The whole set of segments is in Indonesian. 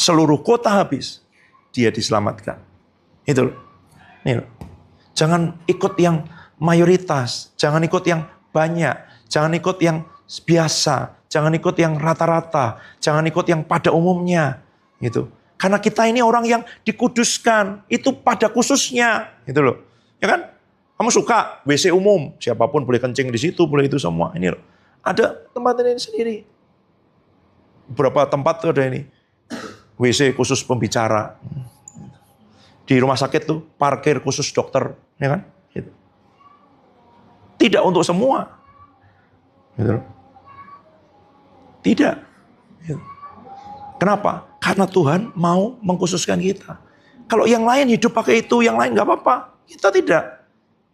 seluruh kota habis, dia diselamatkan. Itu loh. Ini loh. Jangan ikut yang mayoritas, jangan ikut yang banyak, jangan ikut yang biasa, jangan ikut yang rata-rata, jangan ikut yang pada umumnya. Gitu. Karena kita ini orang yang dikuduskan, itu pada khususnya. Gitu loh. Ya kan? Kamu suka WC umum, siapapun boleh kencing di situ, boleh itu semua. Ini loh. Ada tempat ini sendiri. Beberapa tempat tuh ada ini. WC khusus pembicara. Di rumah sakit tuh parkir khusus dokter, ya kan? Gitu. Tidak untuk semua. Gitu. Tidak. Gitu. Kenapa? Karena Tuhan mau mengkhususkan kita. Kalau yang lain hidup pakai itu, yang lain nggak apa-apa. Kita tidak.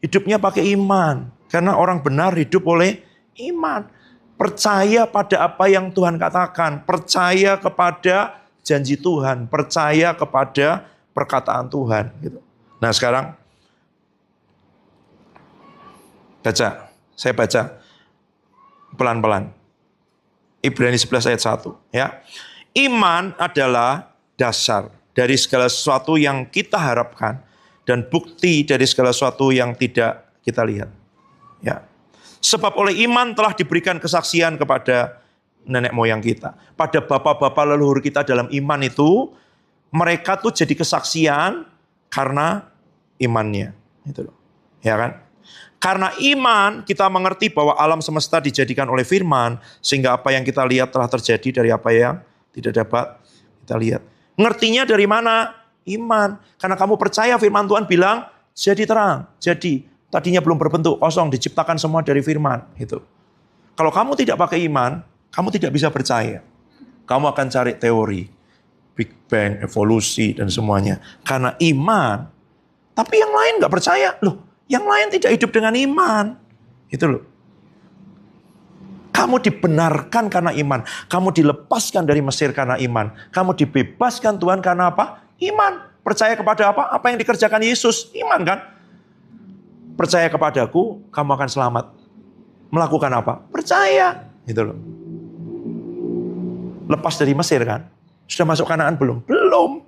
Hidupnya pakai iman. Karena orang benar hidup oleh iman. Percaya pada apa yang Tuhan katakan. Percaya kepada janji Tuhan. Percaya kepada perkataan Tuhan. Gitu. Nah sekarang, saya baca pelan-pelan. Ibrani 11 ayat 1. Ya. Iman adalah dasar dari segala sesuatu yang kita harapkan. Dan bukti dari segala sesuatu yang tidak kita lihat. Ya. Sebab oleh iman telah diberikan kesaksian kepada nenek moyang kita. Pada bapak-bapak leluhur kita dalam iman itu, mereka tuh jadi kesaksian karena imannya. Itu loh. Ya kan? Karena iman kita mengerti bahwa alam semesta dijadikan oleh firman, sehingga apa yang kita lihat telah terjadi dari apa yang tidak dapat kita lihat. Ngertinya dari mana? Iman. Karena kamu percaya firman Tuhan bilang, jadi terang. Jadi, tadinya belum berbentuk, kosong, diciptakan semua dari firman. Gitu. Kalau kamu tidak pakai iman, kamu tidak bisa percaya. Kamu akan cari teori. Big Bang, evolusi, dan semuanya. Karena iman. Tapi yang lain nggak percaya. Loh, yang lain tidak hidup dengan iman. Itu loh. Kamu dibenarkan karena iman. Kamu dilepaskan dari Mesir karena iman. Kamu dibebaskan Tuhan karena apa? Iman. Percaya kepada apa? Apa yang dikerjakan Yesus. Iman kan? Percaya kepadaku, kamu akan selamat. Melakukan apa? Percaya. Gitu loh. Lepas dari Mesir kan? Sudah masuk Kanaan belum? Belum.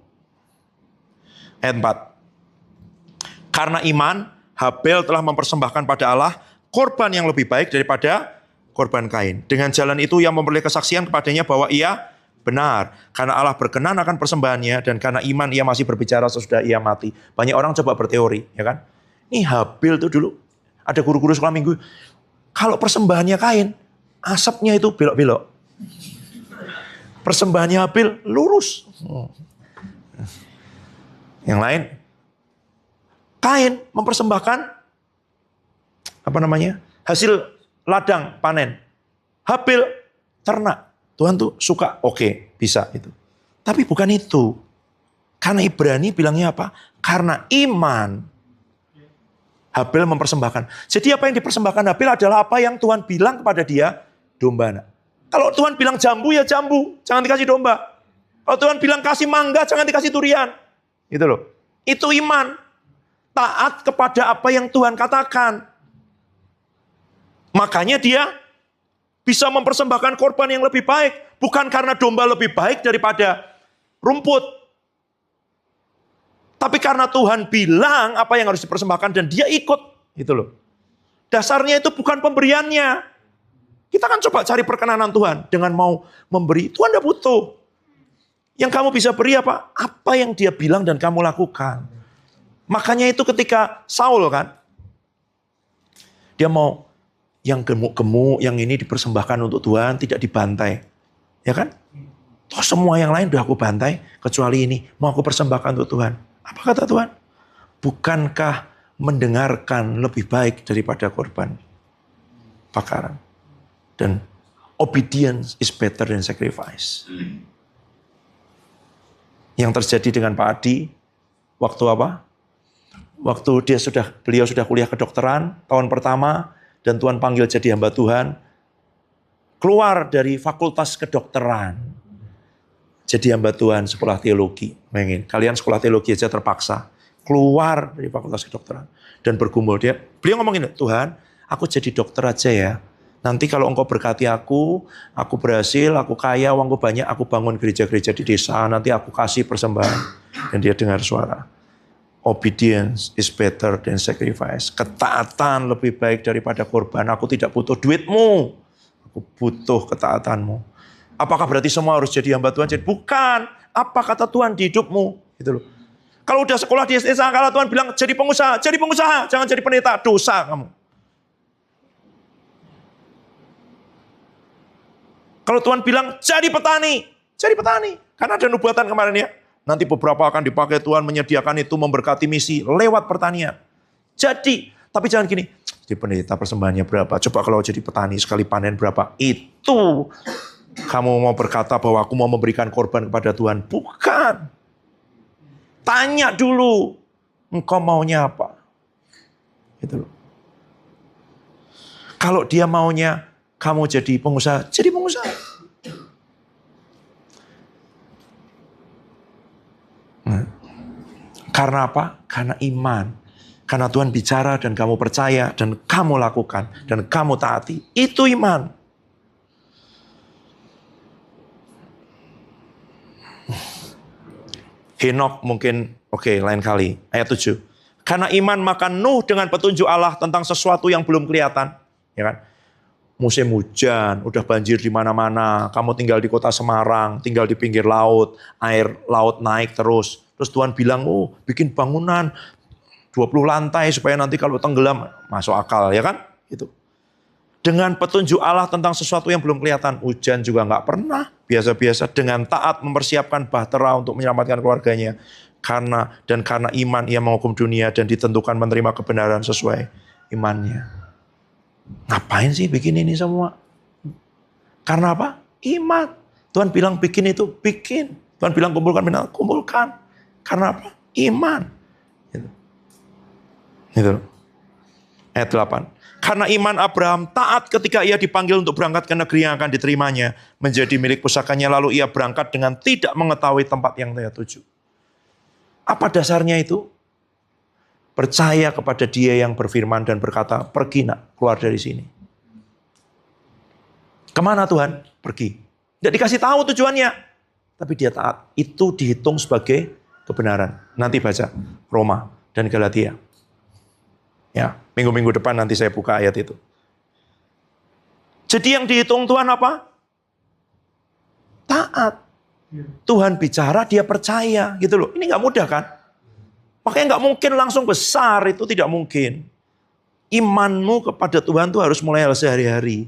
Ayat 4. Karena iman, Habel telah mempersembahkan pada Allah korban yang lebih baik daripada korban Kain. Dengan jalan itu ia memperoleh kesaksian kepadanya bahwa ia benar. Karena Allah berkenan akan persembahannya, dan karena iman ia masih berbicara sesudah ia mati. Banyak orang coba berteori, ya kan? Ini Habel tuh dulu, ada guru-guru sekolah minggu, kalau persembahannya Kain, asapnya itu belok-belok. Persembahannya Habel lurus. Yang lain, Kain mempersembahkan hasil ladang panen. Habel ternak. Tuhan tuh suka, oke, bisa itu. Tapi bukan itu. Karena Ibrani bilangnya apa? Karena iman, Habel mempersembahkan. Jadi apa yang dipersembahkan Habel adalah apa yang Tuhan bilang kepada dia, domba anak. Kalau Tuhan bilang jambu, ya jambu. Jangan dikasih domba. Kalau Tuhan bilang kasih mangga, jangan dikasih durian. Gitu loh. Itu iman. Taat kepada apa yang Tuhan katakan. Makanya dia bisa mempersembahkan korban yang lebih baik. Bukan karena domba lebih baik daripada rumput. Tapi karena Tuhan bilang apa yang harus dipersembahkan dan dia ikut. Gitu loh. Dasarnya itu bukan pemberiannya. Kita kan coba cari perkenanan Tuhan. Dengan mau memberi, Tuhan tidak butuh. Yang kamu bisa beri apa? Apa yang dia bilang dan kamu lakukan. Makanya itu ketika Saul kan. Dia mau yang gemuk-gemuk, yang ini dipersembahkan untuk Tuhan, tidak dibantai. Ya kan? Toh semua yang lain udah aku bantai, kecuali ini. Mau aku persembahkan untuk Tuhan. Apa kata Tuhan? Bukankah mendengarkan lebih baik daripada korban bakaran? Dan obedience is better than sacrifice. Yang terjadi dengan Pak Adi, waktu apa? Waktu beliau sudah kuliah kedokteran, tahun pertama, dan Tuhan panggil jadi hamba Tuhan, keluar dari fakultas kedokteran, jadi hamba Tuhan sekolah teologi. Bayangin, kalian sekolah teologi aja terpaksa keluar dari fakultas kedokteran dan bergumul. Beliau ngomongin, Tuhan, aku jadi dokter aja ya, Nanti kalau engkau berkati aku berhasil, aku kaya, uangku banyak, aku bangun gereja-gereja di desa, nanti aku kasih persembahan. Dan dia dengar suara, obedience is better than sacrifice. Ketaatan lebih baik daripada korban. Aku tidak butuh duitmu, aku butuh ketaatanmu. Apakah berarti semua harus jadi hamba Tuhan? Bukan. Apa kata Tuhan di hidupmu? Gitu loh. Kalau udah sekolah di SD, kalau Tuhan bilang jadi pengusaha, jangan jadi pendeta, dosa kamu. Kalau Tuhan bilang jadi petani. Karena ada nubuatan kemarin ya. Nanti beberapa akan dipakai Tuhan menyediakan itu, memberkati misi lewat pertanian. Jadi, tapi jangan gini, jadi pendeta persembahannya berapa? Coba kalau jadi petani sekali panen berapa? Itu kamu mau berkata bahwa aku mau memberikan korban kepada Tuhan. Bukan. Tanya dulu, engkau maunya apa? Gitu loh. Kalau dia maunya kamu jadi pengusaha, jadi pengusaha. Karena apa? Karena iman. Karena Tuhan bicara dan kamu percaya dan kamu lakukan dan kamu taati. Itu iman. Henok mungkin, lain kali. Ayat 7. Karena iman maka Nuh dengan petunjuk Allah tentang sesuatu yang belum kelihatan. Ya kan? Musim hujan, udah banjir di mana-mana. Kamu tinggal di kota Semarang, tinggal di pinggir laut, air laut naik terus. Terus Tuhan bilang, bikin bangunan 20 lantai supaya nanti kalau tenggelam masuk akal, ya kan? Itu. Dengan petunjuk Allah tentang sesuatu yang belum kelihatan, hujan juga nggak pernah, biasa-biasa. Dengan taat mempersiapkan bahtera untuk menyelamatkan keluarganya. Karena iman ia menghukum dunia dan ditentukan menerima kebenaran sesuai imannya. Ngapain sih bikin ini semua? Karena apa? Iman. Tuhan bilang bikin itu, bikin. Tuhan bilang kumpulkan, kumpulkan. Karena apa? Iman. Gitu. Ayat 8. Karena iman Abraham taat ketika ia dipanggil untuk berangkat ke negeri yang akan diterimanya. Menjadi milik pusakanya, lalu ia berangkat dengan tidak mengetahui tempat yang dia tuju. Apa dasarnya itu? Percaya kepada Dia yang berfirman dan berkata, pergi nak, keluar dari sini. Kemana Tuhan? Pergi. Tidak dikasih tahu tujuannya. Tapi dia taat. Itu dihitung sebagai kebenaran. Nanti baca Roma dan Galatia. Ya, minggu-minggu depan nanti saya buka ayat itu. Jadi yang dihitung Tuhan apa? Taat. Tuhan bicara, dia percaya. Gitu loh. Ini nggak mudah kan? Makanya nggak mungkin langsung besar, itu tidak mungkin. Imanmu kepada Tuhan itu harus mulai sehari-hari.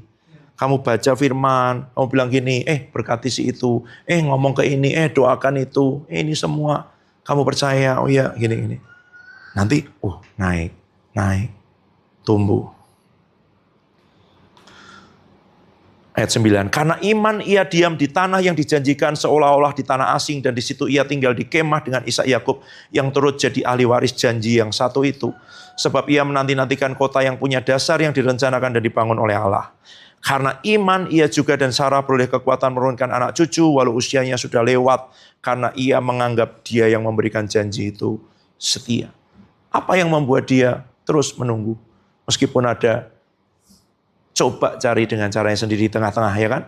Kamu baca firman, kamu bilang gini, berkati si itu, ngomong ke ini, doakan itu, ini semua. Kamu percaya, oh ya gini. Nanti, naik, tumbuh. Ayat 9, karena iman ia diam di tanah yang dijanjikan seolah-olah di tanah asing dan di situ ia tinggal di kemah dengan Ishak Yakub yang turut jadi ahli waris janji yang satu itu. Sebab ia menanti-nantikan kota yang punya dasar yang direncanakan dan dibangun oleh Allah. Karena iman ia juga dan Sarah beroleh kekuatan menurunkan anak cucu walau usianya sudah lewat. Karena ia menganggap dia yang memberikan janji itu setia. Apa yang membuat dia terus menunggu? Meskipun ada coba cari dengan caranya sendiri di tengah-tengah, ya kan?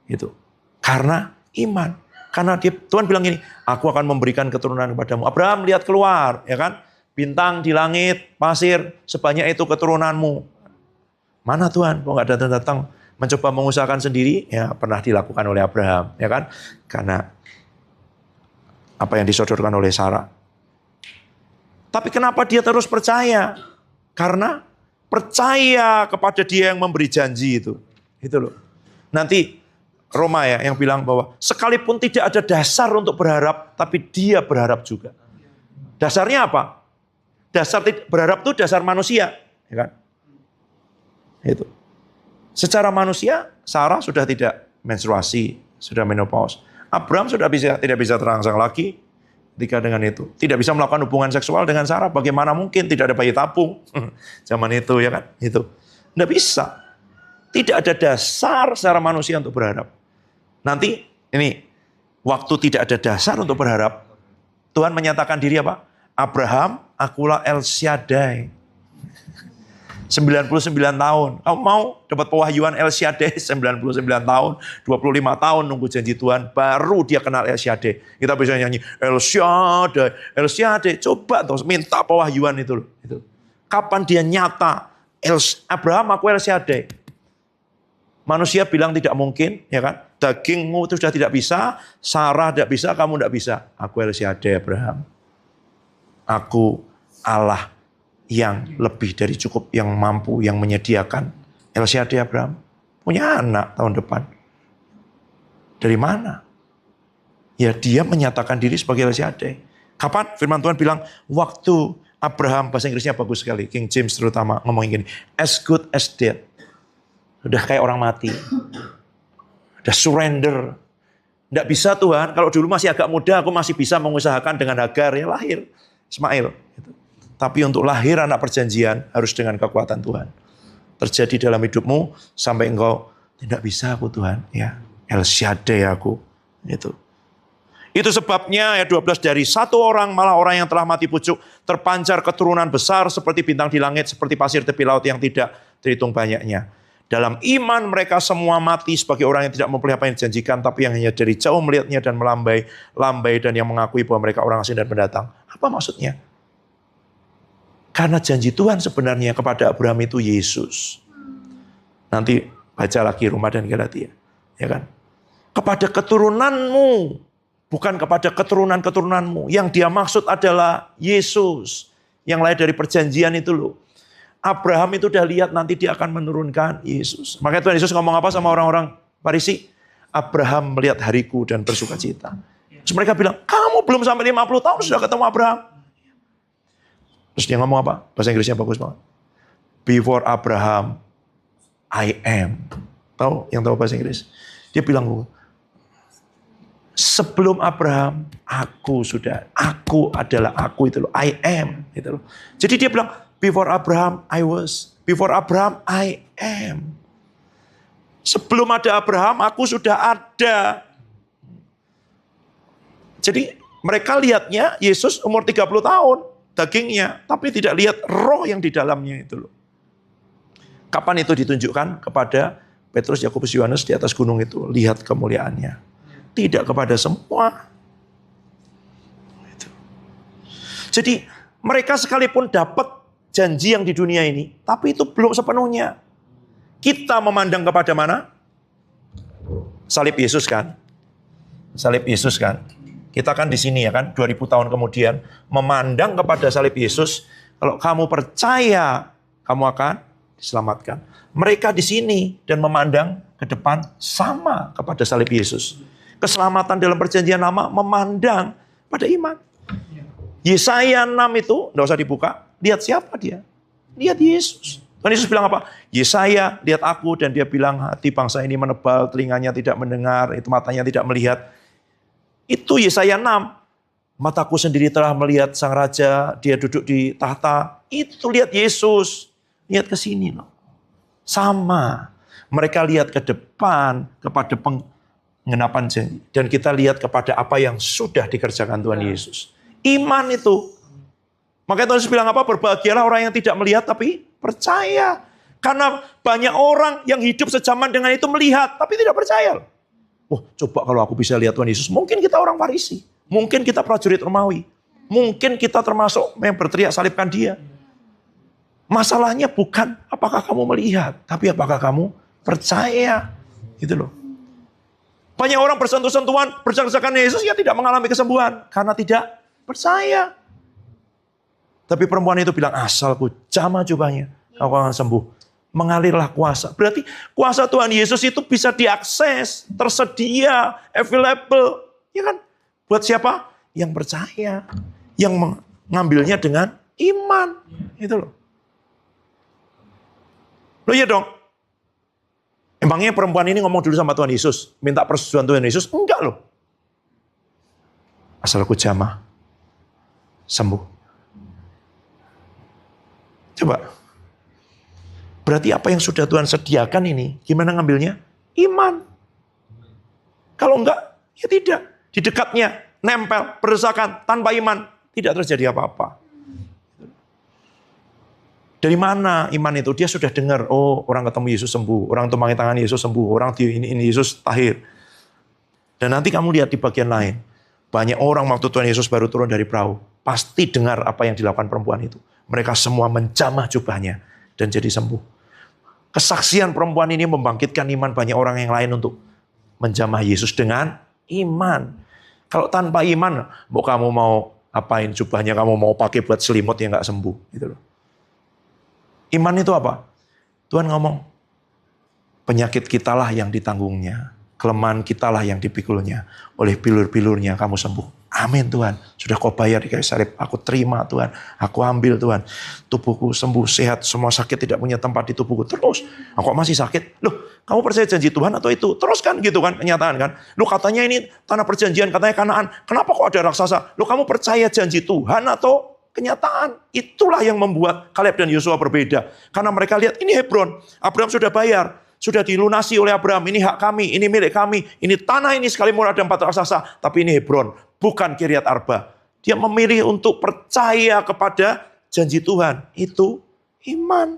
Itu. Karena iman. Karena Tuhan bilang gini, aku akan memberikan keturunan kepadamu. Abraham lihat keluar, ya kan? Bintang di langit, pasir, sebanyak itu keturunanmu. Mana Tuhan? Kok nggak datang-datang? Mencoba mengusahakan sendiri, ya pernah dilakukan oleh Abraham, ya kan? Karena apa yang disodorkan oleh Sarah. Tapi kenapa dia terus percaya? Karena percaya kepada dia yang memberi janji itu. Itu loh. Nanti Roma ya yang bilang bahwa sekalipun tidak ada dasar untuk berharap, tapi dia berharap juga. Dasarnya apa? Dasar berharap itu dasar manusia, ya kan? Itu. Secara manusia, Sarah sudah tidak menstruasi, sudah menopause. Abraham sudah tidak bisa terangsang lagi ketika dengan itu. Tidak bisa melakukan hubungan seksual dengan Sarah. Bagaimana mungkin? Tidak ada bayi tabung. Zaman itu ya kan? Itu. Tidak bisa. Tidak ada dasar secara manusia untuk berharap. Nanti ini waktu tidak ada dasar untuk berharap, Tuhan menyatakan diri apa? Abraham, akulah El Shaddai. 99 tahun. Kamu mau dapat pewahyuan El Shaddai 99 tahun, 25 tahun nunggu janji Tuhan, baru dia kenal El Shaddai. Kita bisa nyanyi, El Shaddai, El Shaddai. Coba tuh, minta pewahyuan itu loh. Kapan dia nyata, Abraham aku El Shaddai. Manusia bilang tidak mungkin, ya kan? Dagingmu itu sudah tidak bisa, Sarah tidak bisa, kamu tidak bisa. Aku El Shaddai Abraham. Aku Allah yang lebih dari cukup, yang mampu, yang menyediakan. El Shaddai Abraham punya anak tahun depan. Dari mana? Ya dia menyatakan diri sebagai El Shaddai. Kapan? Firman Tuhan bilang, waktu Abraham, bahasa Inggrisnya bagus sekali, King James terutama ngomongin gini, as good as dead. Udah kayak orang mati. Udah surrender. Nggak bisa Tuhan, kalau dulu masih agak muda, aku masih bisa mengusahakan dengan Hagar, ya lahir Ismail. Tapi untuk lahir anak perjanjian harus dengan kekuatan Tuhan. Terjadi dalam hidupmu sampai engkau tidak bisa aku Tuhan, ya El Shaddai aku. Itu sebabnya ayat 12, dari satu orang malah orang yang telah mati pucuk terpancar keturunan besar seperti bintang di langit, seperti pasir tepi laut yang tidak terhitung banyaknya. Dalam iman mereka semua mati sebagai orang yang tidak memperoleh apa yang dijanjikan, tapi yang hanya dari jauh melihatnya dan melambai dan yang mengakui bahwa mereka orang asing dan pendatang. Apa maksudnya? Karena janji Tuhan sebenarnya kepada Abraham itu Yesus. Nanti baca lagi Roma dan Galatia, ya kan? Kepada keturunanmu, bukan kepada keturunan-keturunanmu. Yang dia maksud adalah Yesus, yang lahir dari perjanjian itu loh. Abraham itu udah lihat nanti dia akan menurunkan Yesus. Makanya Tuhan Yesus ngomong apa sama orang-orang Farisi? Abraham melihat hariku dan bersuka cita. Terus mereka bilang, kamu belum sampai 50 tahun sudah ketemu Abraham. Terus dia ngomong apa? Bahasa Inggrisnya bagus banget. Before Abraham, I am. Tahu yang tahu bahasa Inggris? Dia bilang, sebelum Abraham, aku adalah aku itu loh. I am. Gitu loh. Jadi dia bilang, before Abraham, I was. Before Abraham, I am. Sebelum ada Abraham, aku sudah ada. Jadi mereka lihatnya Yesus umur 30 tahun. Dagingnya, tapi tidak lihat roh yang di dalamnya itu loh. Kapan itu ditunjukkan? Kepada Petrus, Yakobus, Yohanes di atas gunung itu. Lihat kemuliaannya. Tidak kepada semua. Jadi mereka sekalipun dapat janji yang di dunia ini, tapi itu belum sepenuhnya. Kita memandang kepada mana? Salib Yesus kan? Salib Yesus kan? Kita kan di sini ya kan, 2000 tahun kemudian memandang kepada salib Yesus. Kalau kamu percaya, kamu akan diselamatkan. Mereka di sini dan memandang ke depan sama kepada salib Yesus. Keselamatan dalam perjanjian lama memandang pada iman. Yesaya 6 itu, enggak usah dibuka, lihat siapa dia? Lihat Yesus. Tuhan Yesus bilang apa? Yesaya, lihat aku, dan dia bilang hati bangsa ini menebal, telinganya tidak mendengar, itu matanya tidak melihat. Itu Yesaya 6. Mataku sendiri telah melihat sang raja, dia duduk di tahta. Itu lihat Yesus. Lihat ke sini loh. Sama. Mereka lihat ke depan kepada penggenapan janji. Dan kita lihat kepada apa yang sudah dikerjakan Tuhan Yesus. Iman itu. Makanya Tuhan Yesus bilang apa? Berbahagialah orang yang tidak melihat tapi percaya. Karena banyak orang yang hidup sejaman dengan itu melihat tapi tidak percaya. Oh, coba kalau aku bisa lihat Tuhan Yesus, mungkin kita orang Farisi, mungkin kita prajurit Romawi, mungkin kita termasuk yang berteriak salibkan dia. Masalahnya bukan apakah kamu melihat, tapi apakah kamu percaya. Gitu loh. Banyak orang bersentuh-sentuhan, bersaksikan Yesus, ya tidak mengalami kesembuhan karena tidak percaya. Tapi perempuan itu bilang, asalku jamah jubahnya, aku akan sembuh. Mengalirlah kuasa. Berarti kuasa Tuhan Yesus itu bisa diakses, tersedia, available. Ya kan? Buat siapa? Yang percaya. Yang mengambilnya dengan iman. Itu loh. Loh iya dong. Emangnya perempuan ini ngomong dulu sama Tuhan Yesus, minta persetujuan Tuhan Yesus? Enggak loh. Asal aku jamah, sembuh. Coba. Berarti apa yang sudah Tuhan sediakan ini, gimana ngambilnya? Iman. Kalau enggak, ya tidak. Di dekatnya, nempel, berdesakan, tanpa iman, tidak terjadi apa-apa. Dari mana iman itu? Dia sudah dengar, oh orang ketemu Yesus sembuh, orang tumpangin tangan Yesus sembuh, orang ini Yesus tahir. Dan nanti kamu lihat di bagian lain, banyak orang waktu Tuhan Yesus baru turun dari perahu, pasti dengar apa yang dilakukan perempuan itu. Mereka semua menjamah jubahnya dan jadi sembuh. Kesaksian perempuan ini membangkitkan iman banyak orang yang lain untuk menjamah Yesus dengan iman. Kalau tanpa iman, kamu mau apain jubahnya, kamu mau pakai buat selimut yang nggak sembuh, gitu loh. Iman itu apa? Tuhan ngomong, penyakit kitalah yang ditanggungnya, kelemahan kitalah yang dipikulnya, oleh bilur-bilurnya kamu sembuh. Amin Tuhan, sudah kau bayar di kayu salib, aku terima Tuhan, aku ambil Tuhan, tubuhku sembuh, sehat, semua sakit tidak punya tempat di tubuhku. Terus, aku masih sakit? Loh, kamu percaya janji Tuhan atau itu? Terus kan gitu kan, kenyataan kan. Loh katanya ini tanah perjanjian, katanya Kanaan, kenapa kok ada raksasa? Loh kamu percaya janji Tuhan atau kenyataan? Itulah yang membuat Kaleb dan Yosua berbeda. Karena mereka lihat, ini Hebron, Abraham sudah bayar, sudah dilunasi oleh Abraham, ini hak kami, ini milik kami, ini tanah ini sekalipun ada 4 raksasa, tapi ini Hebron, bukan Kiryat Arba. Dia memilih untuk percaya kepada janji Tuhan. Itu iman.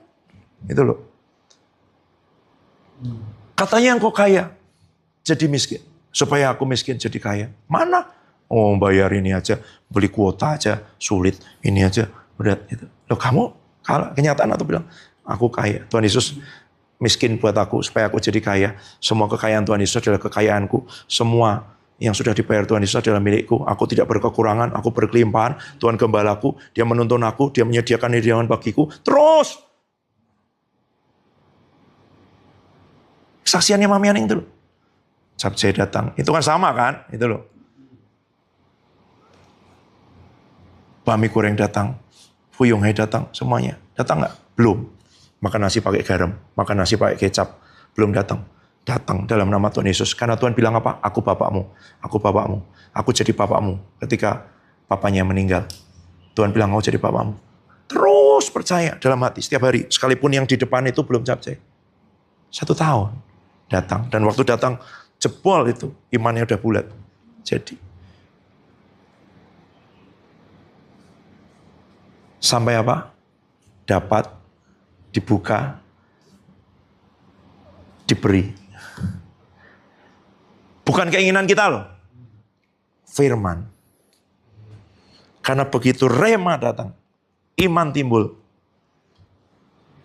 Itu loh. Katanya engkau kaya, jadi miskin. Supaya aku miskin jadi kaya. Mana? Oh bayar ini aja, beli kuota aja, sulit. Ini aja, berat. Itu. Loh kamu, kalau kenyataan atau bilang, aku kaya. Tuhan Yesus miskin buat aku, supaya aku jadi kaya. Semua kekayaan Tuhan Yesus adalah kekayaanku. Semua yang sudah dibayar Tuhan Yesus adalah milikku. Aku tidak berkekurangan, aku berkelimpahan. Tuhan gembalaku, dia menuntun aku, dia menyediakan hidangan bagiku. Terus! Kesaksiannya Mami Aning itu loh. Sabjai datang, itu kan sama kan? Itu loh. Bami goreng datang, Fuyung Hai datang, semuanya. Datang nggak? Belum. Makan nasi pakai garam, makan nasi pakai kecap. Belum datang. Datang dalam nama Tuhan Yesus. Karena Tuhan bilang apa? Aku bapakmu. Aku bapakmu. Aku jadi bapakmu ketika papanya meninggal. Tuhan bilang, kau jadi bapakmu. Terus percaya dalam hati setiap hari. Sekalipun yang di depan itu belum capcay. 1 tahun datang. Dan waktu datang, jebol itu. Imannya udah bulat. Jadi. Sampai apa? Dapat, dibuka, diberi. Bukan keinginan kita loh. Firman. Karena begitu rema datang, iman timbul.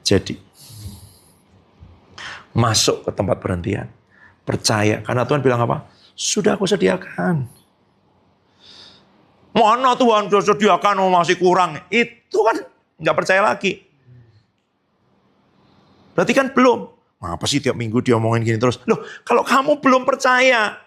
Jadi, masuk ke tempat perhentian. Percaya. Karena Tuhan bilang apa? Sudah aku sediakan. Mana Tuhan sudah sediakan, masih kurang. Itu kan nggak percaya lagi. Berarti kan belum. Apa sih tiap minggu diomongin gini terus? Loh, kalau kamu belum percaya,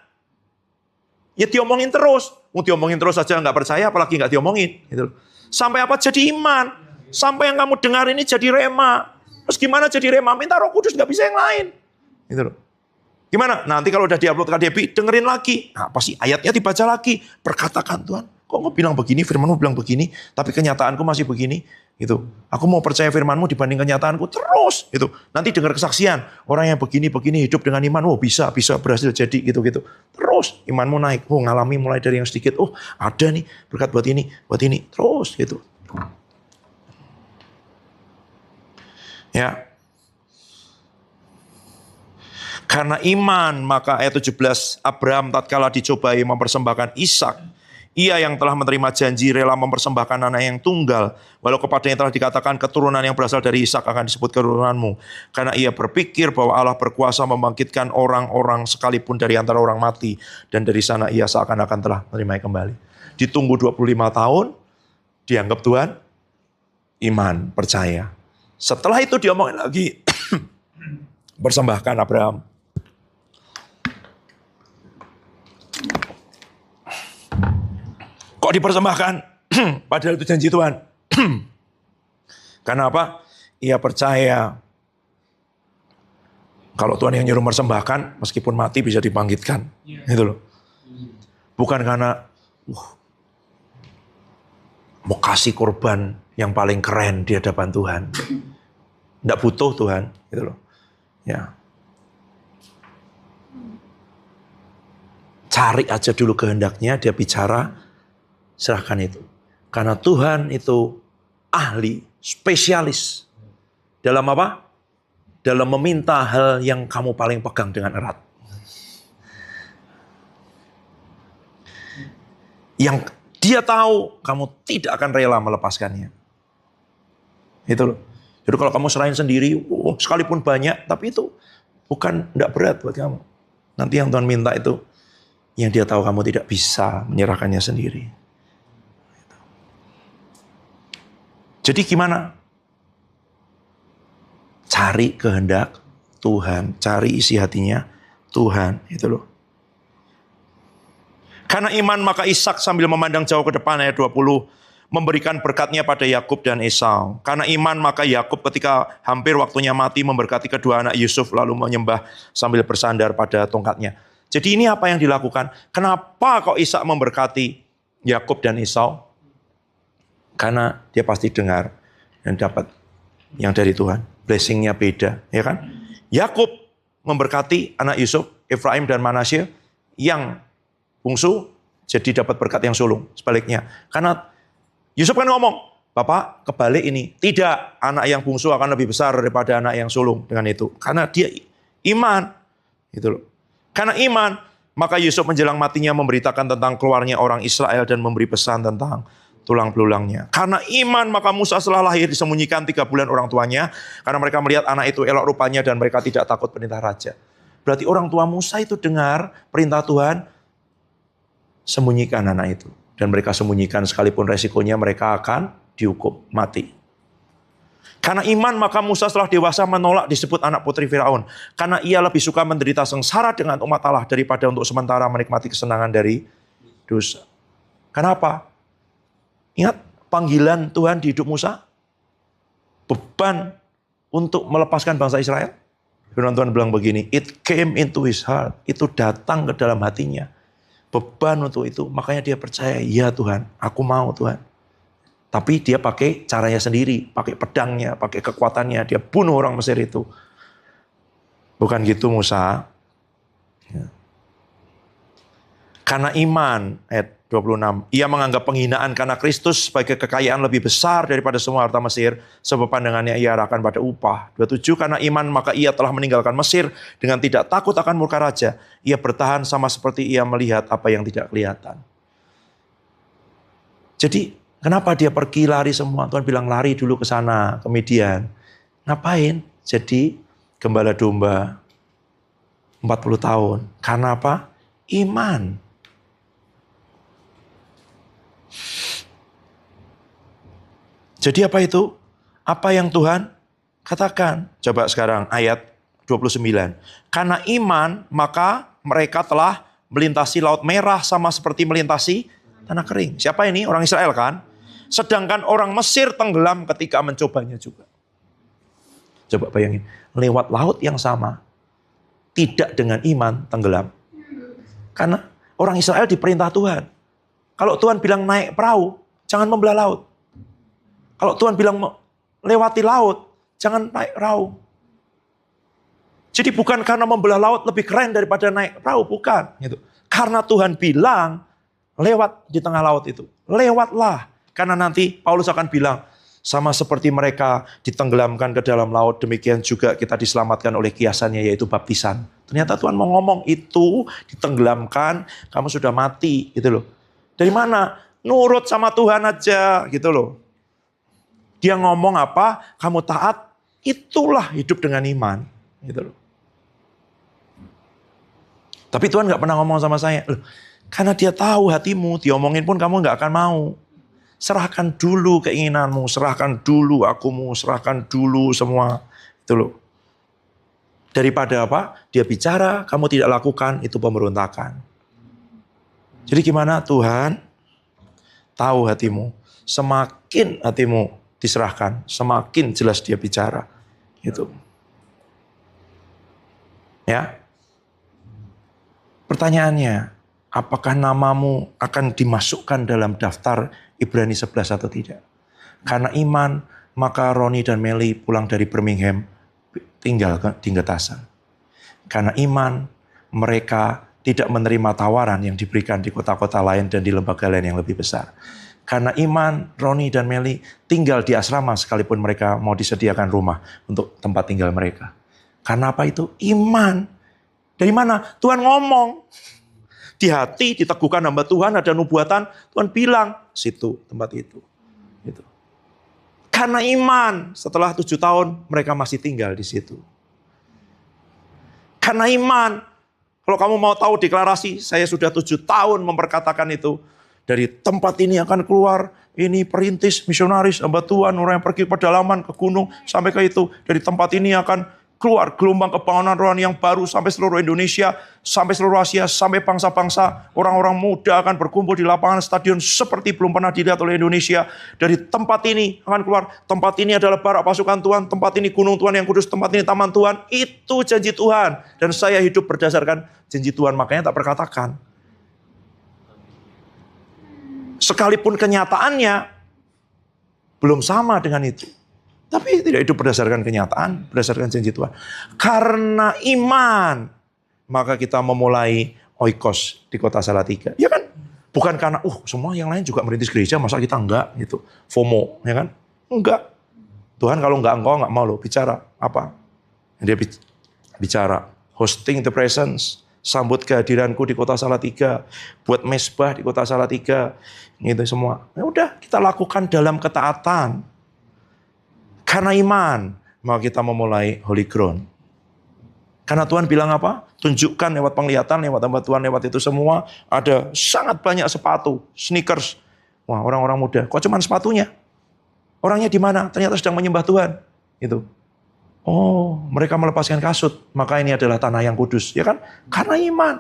ya diomongin terus. Mau diomongin terus aja nggak percaya, apalagi nggak diomongin. Gitu. Sampai apa? Jadi iman. Sampai yang kamu dengar ini jadi rema. Terus gimana jadi rema? Minta Roh Kudus, nggak bisa yang lain. Gitu loh. Gimana? Nanti kalau udah diupload ke KDB, dengerin lagi. Nah, apa sih? Ayatnya dibaca lagi. Perkatakan Tuhan. Kok engkau bilang begini, firmanmu bilang begini, tapi kenyataanku masih begini. Gitu. Aku mau percaya firmanmu dibanding kenyataanku terus. Gitu. Nanti dengar kesaksian. Orang yang begini-begini hidup dengan iman. Oh bisa berhasil jadi gitu-gitu. Terus imanmu naik. Oh ngalami mulai dari yang sedikit. Oh ada nih berkat buat ini. Terus gitu. Ya. Karena iman, maka ayat 17, Abraham tatkala dicobai mempersembahkan Ishak, ia yang telah menerima janji rela mempersembahkan anak yang tunggal, walau kepadanya telah dikatakan keturunan yang berasal dari Ishak akan disebut keturunanmu. Karena ia berpikir bahwa Allah berkuasa membangkitkan orang-orang sekalipun dari antara orang mati, dan dari sana ia seakan-akan telah menerimanya kembali. Ditunggu 25 tahun, dianggap Tuhan, iman, percaya. Setelah itu diomongin lagi, persembahkan Abraham. Kok dipersembahkan? Padahal itu janji Tuhan. Karena apa? Ia percaya kalau Tuhan yang nyuruh persembahkan, meskipun mati bisa dibangkitkan. Itu loh. Bukan karena mau kasih korban yang paling keren di hadapan Tuhan. Tidak butuh Tuhan. Gitu loh. Ya. Cari aja dulu kehendaknya, dia bicara, serahkan itu. Karena Tuhan itu ahli, spesialis Dalam apa? Dalam meminta hal yang kamu paling pegang dengan erat. Yang dia tahu kamu tidak akan rela melepaskannya. Itu loh. Jadi kalau kamu serahin sendiri, sekalipun banyak, tapi itu tidak berat buat kamu. Nanti yang Tuhan minta itu, yang dia tahu kamu tidak bisa menyerahkannya sendiri. Jadi gimana? Cari kehendak Tuhan, cari isi hatinya Tuhan, itu loh. Karena iman maka Ishak sambil memandang jauh ke depan, ayat 20, memberikan berkatnya pada Yakub dan Esau. Karena iman maka Yakub ketika hampir waktunya mati memberkati kedua anak Yusuf lalu menyembah sambil bersandar pada tongkatnya. Jadi ini apa yang dilakukan? Kenapa kok Ishak memberkati Yakub dan Esau? Karena dia pasti dengar dan dapat yang dari Tuhan. Blessing-nya beda, ya kan? Yakub memberkati anak Yusuf, Efraim dan Manasye yang bungsu jadi dapat berkat yang sulung. Sebaliknya, karena Yusuf kan ngomong, Bapak kebalik ini. Tidak, anak yang bungsu akan lebih besar daripada anak yang sulung dengan itu. Karena dia iman. Gitu loh. Karena iman, maka Yusuf menjelang matinya memberitakan tentang keluarnya orang Israel dan memberi pesan tentang tulang belulangnya. Karena iman, maka Musa setelah lahir disembunyikan 3 bulan orang tuanya. Karena mereka melihat anak itu elok rupanya dan mereka tidak takut perintah raja. Berarti orang tua Musa itu dengar perintah Tuhan, sembunyikan anak itu. Dan mereka sembunyikan sekalipun resikonya mereka akan dihukum mati. Karena iman maka Musa setelah dewasa menolak disebut anak putri Firaun. Karena ia lebih suka menderita sengsara dengan umat Allah daripada untuk sementara menikmati kesenangan dari dosa. Kenapa? Ingat panggilan Tuhan di hidup Musa? Beban untuk melepaskan bangsa Israel. Firman Tuhan bilang begini, it came into his heart. Itu datang ke dalam hatinya. Beban untuk itu, makanya dia percaya, ya Tuhan, aku mau Tuhan. Tapi dia pakai caranya sendiri, pakai pedangnya, pakai kekuatannya, dia bunuh orang Mesir itu. Bukan gitu Musa. Ya. Karena iman, ayat 26, ia menganggap penghinaan karena Kristus sebagai kekayaan lebih besar daripada semua harta Mesir, sebab pandangannya ia arahkan pada upah. 27, karena iman maka ia telah meninggalkan Mesir dengan tidak takut akan murka raja. Ia bertahan sama seperti ia melihat apa yang tidak kelihatan. Jadi kenapa dia pergi lari semua? Tuhan bilang lari dulu ke sana, ke Midian. Ngapain? Jadi gembala domba 40 tahun. Karena apa? Iman. Jadi apa itu? Apa yang Tuhan katakan? Coba sekarang ayat 29. Karena iman maka mereka telah melintasi Laut Merah sama seperti melintasi tanah kering. Siapa ini? Orang Israel kan? Sedangkan orang Mesir tenggelam ketika mencobanya juga. Coba bayangin. Lewat laut yang sama. Tidak dengan iman tenggelam. Karena orang Israel diperintah Tuhan. Kalau Tuhan bilang naik perahu, jangan membelah laut. Kalau Tuhan bilang lewati laut, jangan naik perahu. Jadi bukan karena membelah laut lebih keren daripada naik perahu, bukan. Gitu. Karena Tuhan bilang, lewat di tengah laut itu. Lewatlah. Karena nanti Paulus akan bilang, sama seperti mereka ditenggelamkan ke dalam laut, demikian juga kita diselamatkan oleh kiasannya, yaitu baptisan. Ternyata Tuhan mau ngomong, itu ditenggelamkan, kamu sudah mati. Gitu loh. Dari mana? Nurut sama Tuhan aja. Gitu loh. Dia ngomong apa, kamu taat, itulah hidup dengan iman. Gitu loh. Tapi Tuhan gak pernah ngomong sama saya. Loh, karena dia tahu hatimu, diomongin pun kamu gak akan mau. Serahkan dulu keinginanmu, serahkan dulu akumu, serahkan dulu semua. Itu loh. Daripada apa? Dia bicara, kamu tidak lakukan, itu pemberontakan. Jadi gimana? Tuhan tahu hatimu. Semakin hatimu diserahkan, semakin jelas dia bicara. Gitu. Ya. Pertanyaannya, apakah namamu akan dimasukkan dalam daftar Ibrani 11 atau tidak? Karena iman, maka Roni dan Meli pulang dari Birmingham tinggal di Getasan. Karena iman, mereka tidak menerima tawaran yang diberikan di kota-kota lain dan di lembaga lain yang lebih besar. Karena iman, Roni dan Meli tinggal di asrama sekalipun mereka mau disediakan rumah untuk tempat tinggal mereka. Karena apa itu? Iman. Dari mana? Tuhan ngomong. Di hati, diteguhkan hamba Tuhan, ada nubuatan, Tuhan bilang, situ, tempat itu. Gitu. Karena iman, setelah 7 tahun mereka masih tinggal di situ. Karena iman, kalau kamu mau tahu deklarasi, saya sudah 7 tahun memperkatakan itu. Dari tempat ini akan keluar, ini perintis, misionaris, hamba Tuhan, orang yang pergi ke pedalaman, ke gunung, sampai ke itu. Dari tempat ini akan keluar gelombang kebangunan rohani yang baru sampai seluruh Indonesia, sampai seluruh Asia, sampai bangsa-bangsa. Orang-orang muda akan berkumpul di lapangan stadion seperti belum pernah dilihat oleh Indonesia. Dari tempat ini akan keluar, tempat ini adalah barak pasukan Tuhan, tempat ini gunung Tuhan yang kudus, tempat ini taman Tuhan. Itu janji Tuhan. Dan saya hidup berdasarkan janji Tuhan, makanya tak perkatakan. Sekalipun kenyataannya belum sama dengan itu. Tapi tidak hidup berdasarkan kenyataan, berdasarkan janji Tuhan. Karena iman, maka kita memulai oikos di kota Salatiga. Ya kan? Bukan karena, semua yang lain juga merintis gereja, masa kita enggak? Gitu. FOMO, ya kan? Enggak. Tuhan kalau engkau enggak mau loh bicara. Apa? Dia bicara, hosting the presence. Sambut kehadiranku di kota Salatiga, buat mesbah di kota Salatiga, gitu semua. Ya udah, kita lakukan dalam ketaatan. Karena iman, maka kita memulai holy ground. Karena Tuhan bilang apa? Tunjukkan lewat penglihatan, lewat hamba Tuhan, lewat itu semua. Ada sangat banyak sepatu, sneakers. Wah, orang-orang muda, kok cuma sepatunya? Orangnya di mana? Ternyata sedang menyembah Tuhan. Itu. Oh, mereka melepaskan kasut, maka ini adalah tanah yang kudus, ya kan? Karena iman.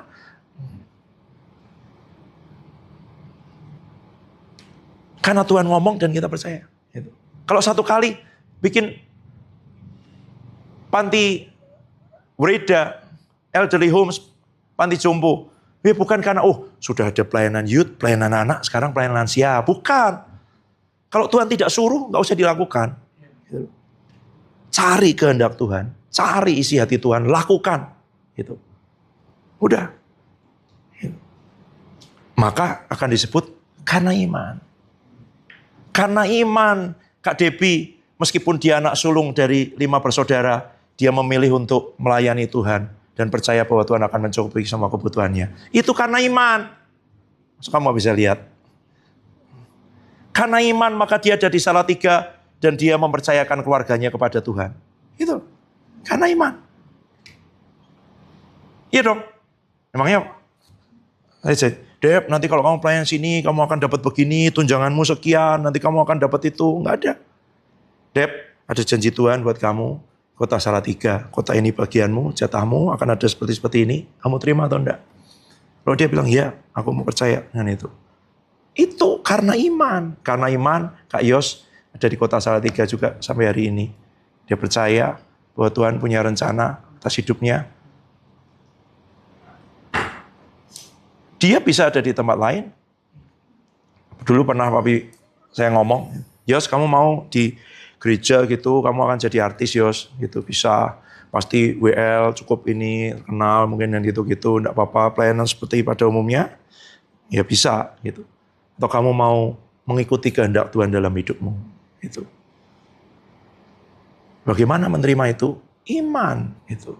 Karena Tuhan ngomong dan kita percaya. Gitu. Kalau satu kali bikin panti Wereda, elderly homes, panti jompo, bukan karena sudah ada pelayanan youth, pelayanan anak, sekarang pelayanan lansia, bukan. Kalau Tuhan tidak suruh, nggak usah dilakukan. Gitu. Cari kehendak Tuhan, cari isi hati Tuhan, lakukan. Gitu. Udah. Gitu. Maka akan disebut karena iman. Karena iman, Kak Debbie, meskipun dia anak sulung dari 5 bersaudara, dia memilih untuk melayani Tuhan dan percaya bahwa Tuhan akan mencukupi semua kebutuhannya. Itu karena iman. So, kamu bisa lihat. Karena iman, maka dia ada di Salatiga, dan dia mempercayakan keluarganya kepada Tuhan. Itu. Karena iman. Iya dong. Emangnya, Dep, nanti kalau kamu pelayan sini, kamu akan dapat begini, tunjanganmu sekian, nanti kamu akan dapat itu. Enggak ada. Dep, ada janji Tuhan buat kamu, kota Salatiga, kota ini bagianmu, jatahmu, akan ada seperti ini. Kamu terima atau enggak? Kalau dia bilang, ya, aku mau percaya dengan itu. Itu karena iman. Karena iman, Kak Yos, ada di kota Salatiga juga sampai hari ini. Dia percaya bahwa Tuhan punya rencana atas hidupnya. Dia bisa ada di tempat lain. Dulu pernah saya ngomong, Yos kamu mau di gereja gitu, kamu akan jadi artis Yos. Gitu bisa, pasti WL cukup ini, kenal mungkin dan gitu-gitu. Enggak apa-apa, pelayanan seperti pada umumnya. Ya bisa gitu. Atau kamu mau mengikuti kehendak Tuhan dalam hidupmu. Itu. Bagaimana menerima itu? Iman itu.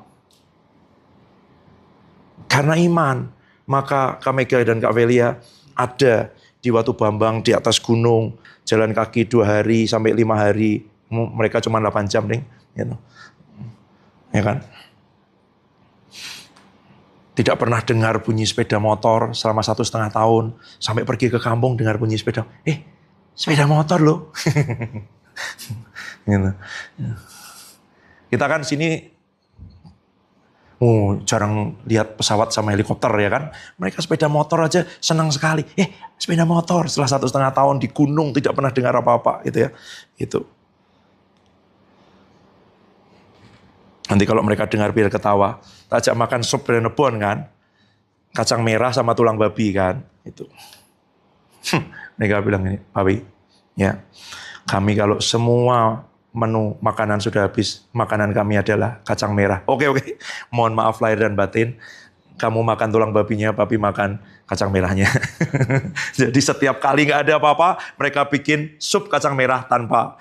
Karena iman, maka Kak Mega dan Kak Velia ada di Watu Bambang di atas gunung, jalan kaki 2 hari sampai 5 hari. Mereka cuma 8 jam, nih, gitu. Ya kan? Tidak pernah dengar bunyi sepeda motor selama 1,5 tahun, sampai pergi ke kampung dengar bunyi sepeda. Sepeda motor loh. Gitu. Kita kan sini jarang lihat pesawat sama helikopter ya kan. Mereka sepeda motor aja senang sekali. Sepeda motor setelah 1,5 tahun di gunung tidak pernah dengar apa-apa gitu ya. Itu. Nanti kalau mereka dengar biar ketawa, tak ajak makan sup Renebon kan. Kacang merah sama tulang babi kan. Itu. Mereka bilang ini, Papi, ya. Kami kalau semua menu makanan sudah habis, makanan kami adalah kacang merah. Oke. Mohon maaf lahir dan batin. Kamu makan tulang babinya, babi makan kacang merahnya. Jadi setiap kali nggak ada apa-apa, mereka bikin sup kacang merah tanpa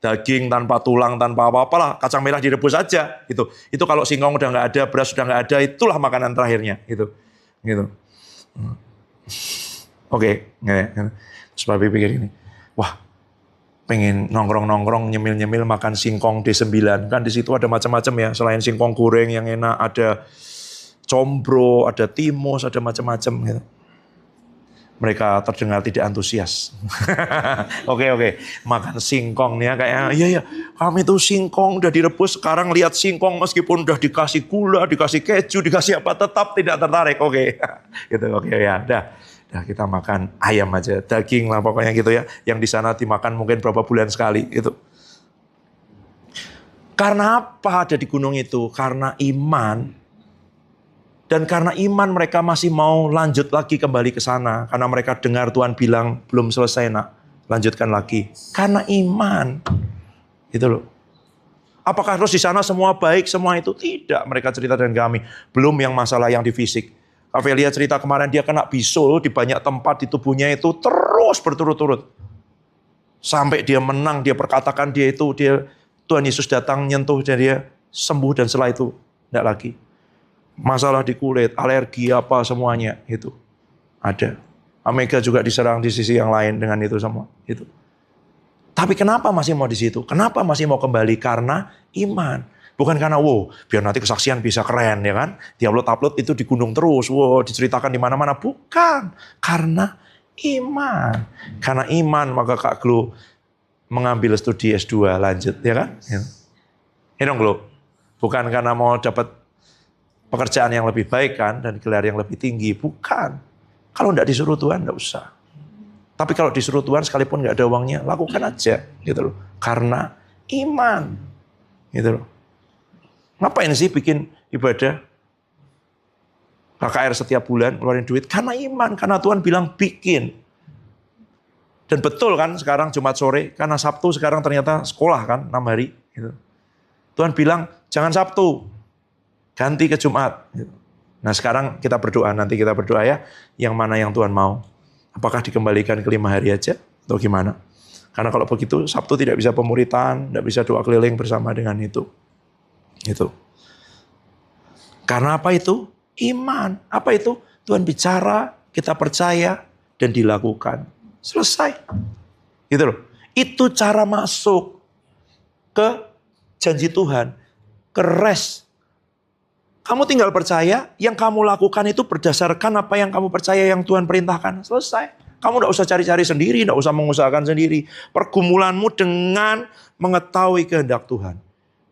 daging, tanpa tulang, tanpa apa-apa lah. Kacang merah direbus aja. Itu kalau singkong udah nggak ada, beras udah nggak ada, itulah makanan terakhirnya. Gitu. Oke. Terus babi pikir ini, wah, pengen nongkrong-nongkrong, nyemil-nyemil makan singkong D9. Kan di situ ada macam-macam ya. Selain singkong goreng yang enak, ada combro, ada timus, ada macam-macam gitu. Mereka terdengar tidak antusias. Oke. Makan singkong nih ya, kayak iya, kami tuh singkong udah direbus, sekarang lihat singkong meskipun udah dikasih gula, dikasih keju, dikasih apa, tetap tidak tertarik. Oke. Gitu, oke ya, udah kita makan ayam aja, daging lah pokoknya gitu ya. Yang di sana dimakan mungkin berapa bulan sekali gitu. Karena apa ada di gunung itu? Karena iman. Dan karena iman mereka masih mau lanjut lagi kembali ke sana. Karena mereka dengar Tuhan bilang, belum selesai nak, lanjutkan lagi. Karena iman. Gitu loh. Apakah terus di sana semua baik, semua itu? Tidak, mereka cerita dengan kami. Belum yang masalah yang di fisik. Kavelia cerita kemarin dia kena bisul di banyak tempat di tubuhnya itu terus berturut-turut. Sampai dia menang, dia perkatakan Tuhan Yesus datang nyentuh dan dia sembuh dan setelah itu tidak lagi. Masalah di kulit, alergi apa semuanya itu ada. Omega juga diserang di sisi yang lain dengan itu semua. Itu. Tapi kenapa masih mau di situ? Kenapa masih mau kembali? Karena iman. Bukan karena biar nanti kesaksian bisa keren ya kan? Diupload itu di gunung terus, diceritakan di mana-mana. Bukan, karena iman. Karena iman maka Kak Glo mengambil studi S2 lanjut ya kan? Ya dong Glo. Bukan karena mau dapat pekerjaan yang lebih baik kan, dan gelar yang lebih tinggi. Bukan. Kalau tidak disuruh Tuhan, tidak usah. Tapi kalau disuruh Tuhan, sekalipun nggak ada uangnya, lakukan aja. Gitu loh. Karena iman. Gitu loh. Ngapain sih bikin ibadah? KKR setiap bulan, keluarin duit. Karena iman. Karena Tuhan bilang bikin. Dan betul kan, sekarang Jumat sore, karena Sabtu sekarang ternyata sekolah kan, 6 hari. Gitu. Tuhan bilang, jangan Sabtu. Ganti ke Jumat. Nah sekarang kita berdoa, nanti kita berdoa ya, yang mana yang Tuhan mau. Apakah dikembalikan ke 5 hari aja, atau gimana? Karena kalau begitu, Sabtu tidak bisa pemuritan, tidak bisa doa keliling bersama dengan itu. Itu. Karena apa itu? Iman. Apa itu? Tuhan bicara, kita percaya, dan dilakukan. Selesai. Gitu loh. Itu cara masuk ke janji Tuhan, ke rest. Kamu tinggal percaya, yang kamu lakukan itu berdasarkan apa yang kamu percaya yang Tuhan perintahkan. Selesai. Kamu tidak usah cari-cari sendiri, tidak usah mengusahakan sendiri. Pergumulanmu dengan mengetahui kehendak Tuhan.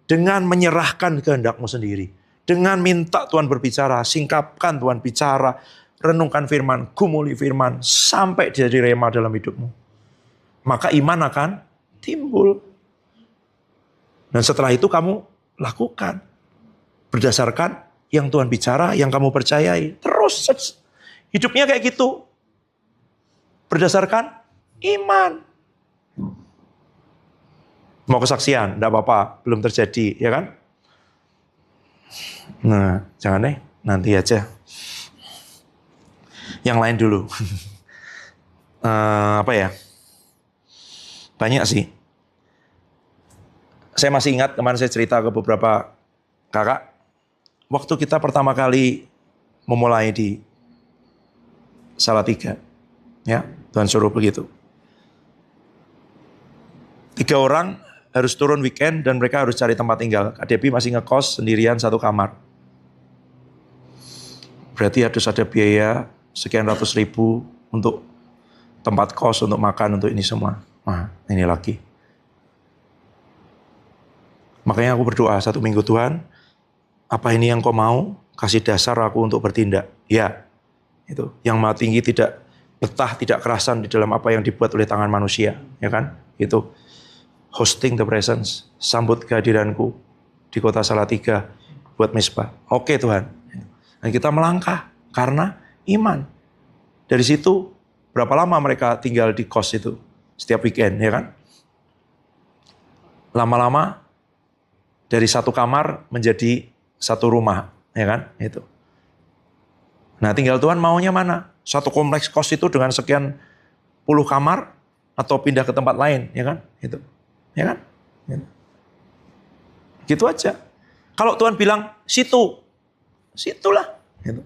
Dengan menyerahkan kehendakmu sendiri. Dengan minta Tuhan berbicara, singkapkan Tuhan bicara. Renungkan firman, gumuli firman, sampai jadi rema dalam hidupmu. Maka iman akan timbul. Dan setelah itu kamu lakukan. Berdasarkan yang Tuhan bicara, yang kamu percayai. Terus hidupnya kayak gitu. Berdasarkan iman. Mau kesaksian, enggak apa-apa, belum terjadi, ya kan? Nah, jangan deh, nanti aja. Yang lain dulu. Apa ya? Banyak sih. Saya masih ingat kemarin saya cerita ke beberapa kakak. Waktu kita pertama kali memulai di Salatiga, ya Tuhan suruh begitu. 3 orang harus turun weekend dan mereka harus cari tempat tinggal. Kak Depi masih ngekos sendirian 1 kamar. Berarti harus ada biaya sekian ratus ribu untuk tempat kos, untuk makan, untuk ini semua. Nah, ini lagi. Makanya aku berdoa 1 minggu, Tuhan, apa ini yang kau mau? Kasih dasar aku untuk bertindak. Ya, itu. Yang Maha Tinggi tidak betah, tidak kerasan di dalam apa yang dibuat oleh tangan manusia. Ya kan? Itu. Hosting the presence. Sambut kehadiranku di kota Salatiga buat Misbah. Oke Tuhan. Dan kita melangkah karena iman. Dari situ, berapa lama mereka tinggal di kos itu? Setiap weekend, ya kan? Lama-lama, dari 1 kamar menjadi 1 rumah, ya kan? Itu. Nah, tinggal Tuhan maunya mana? Satu kompleks kos itu dengan sekian puluh kamar atau pindah ke tempat lain, ya kan? Itu. Ya kan? Gitu. Gitu aja. Kalau Tuhan bilang situ, situlah. Gitu.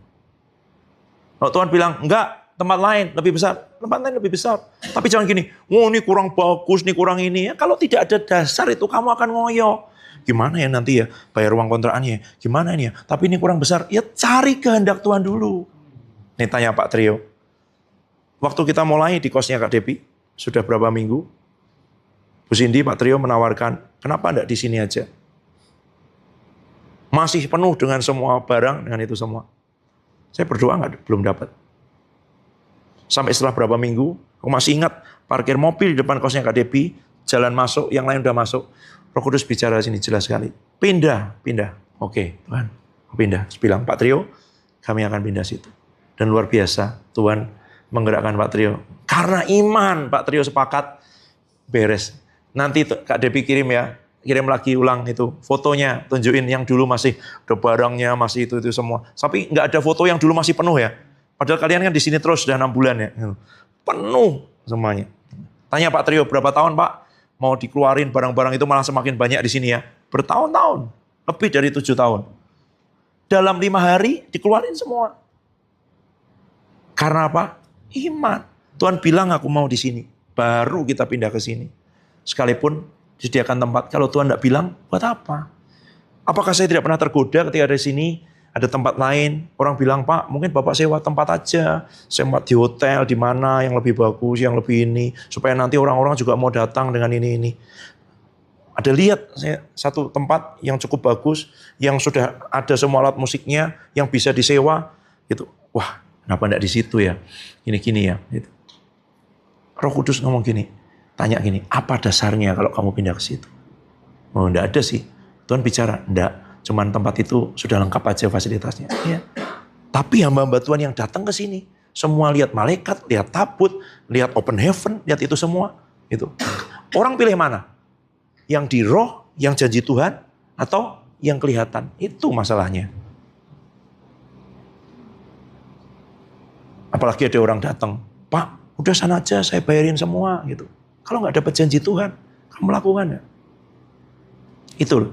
Kalau Tuhan bilang enggak, tempat lain lebih besar, tempat lain lebih besar. Tapi jangan gini, ini kurang bagus, ini kurang ini. Ya, kalau tidak ada dasar itu kamu akan ngoyo. Gimana ya nanti ya bayar uang kontrakannya? Gimana ini ya? Tapi ini kurang besar. Ya cari kehendak Tuhan dulu. Nih tanya Pak Trio. Waktu kita mulai di kosnya Kak Depi, sudah berapa minggu? Bu Cindy, Pak Trio menawarkan, kenapa enggak di sini aja? Masih penuh dengan semua barang, dengan itu semua. Saya berdoa belum dapat. Sampai setelah berapa minggu, aku masih ingat parkir mobil di depan kosnya Kak Depi, jalan masuk, yang lain udah masuk. Roh Kudus bicara sini jelas sekali. Pindah. Oke, Tuhan, pindah. Terus bilang, Pak Trio, kami akan pindah situ. Dan luar biasa, Tuhan menggerakkan Pak Trio. Karena iman, Pak Trio sepakat, beres. Nanti Kak Depi kirim ya, kirim lagi ulang itu fotonya, tunjukin yang dulu masih ada barangnya, masih itu semua. Tapi nggak ada foto yang dulu masih penuh ya. Padahal kalian kan di sini terus sudah 6 bulan ya. Penuh semuanya. Tanya Pak Trio, berapa tahun Pak mau dikeluarin barang-barang itu malah semakin banyak di sini ya? Bertahun-tahun, lebih dari 7 tahun. Dalam 5 hari dikeluarin semua. Karena apa? Iman. Tuhan bilang aku mau di sini. Baru kita pindah ke sini. Sekalipun disediakan tempat. Kalau Tuhan tidak bilang, buat apa? Apakah saya tidak pernah tergoda ketika ada di sini, ada tempat lain, orang bilang, Pak, mungkin Bapak sewa tempat aja, sewa di hotel, di mana yang lebih bagus, yang lebih ini, supaya nanti orang-orang juga mau datang dengan ini. Ada lihat saya satu tempat yang cukup bagus, yang sudah ada semua alat musiknya, yang bisa disewa, gitu. Wah, kenapa enggak di situ ya? Gini-gini ya. Gitu. Roh Kudus ngomong gini, tanya gini, apa dasarnya kalau kamu pindah ke situ? Oh, enggak ada sih. Tuhan bicara, enggak. Cuman tempat itu sudah lengkap aja fasilitasnya. Ya. Tapi hamba-hamba Tuhan yang datang ke sini, semua lihat malaikat, lihat tabut, lihat open heaven, lihat itu semua. Itu. Orang pilih mana? Yang di roh, yang janji Tuhan, atau yang kelihatan? Itu masalahnya. Apalagi ada orang datang, Pak, udah sana aja saya bayarin semua gitu. Kalau nggak dapat janji Tuhan, kamu lakukan ya. Itu loh.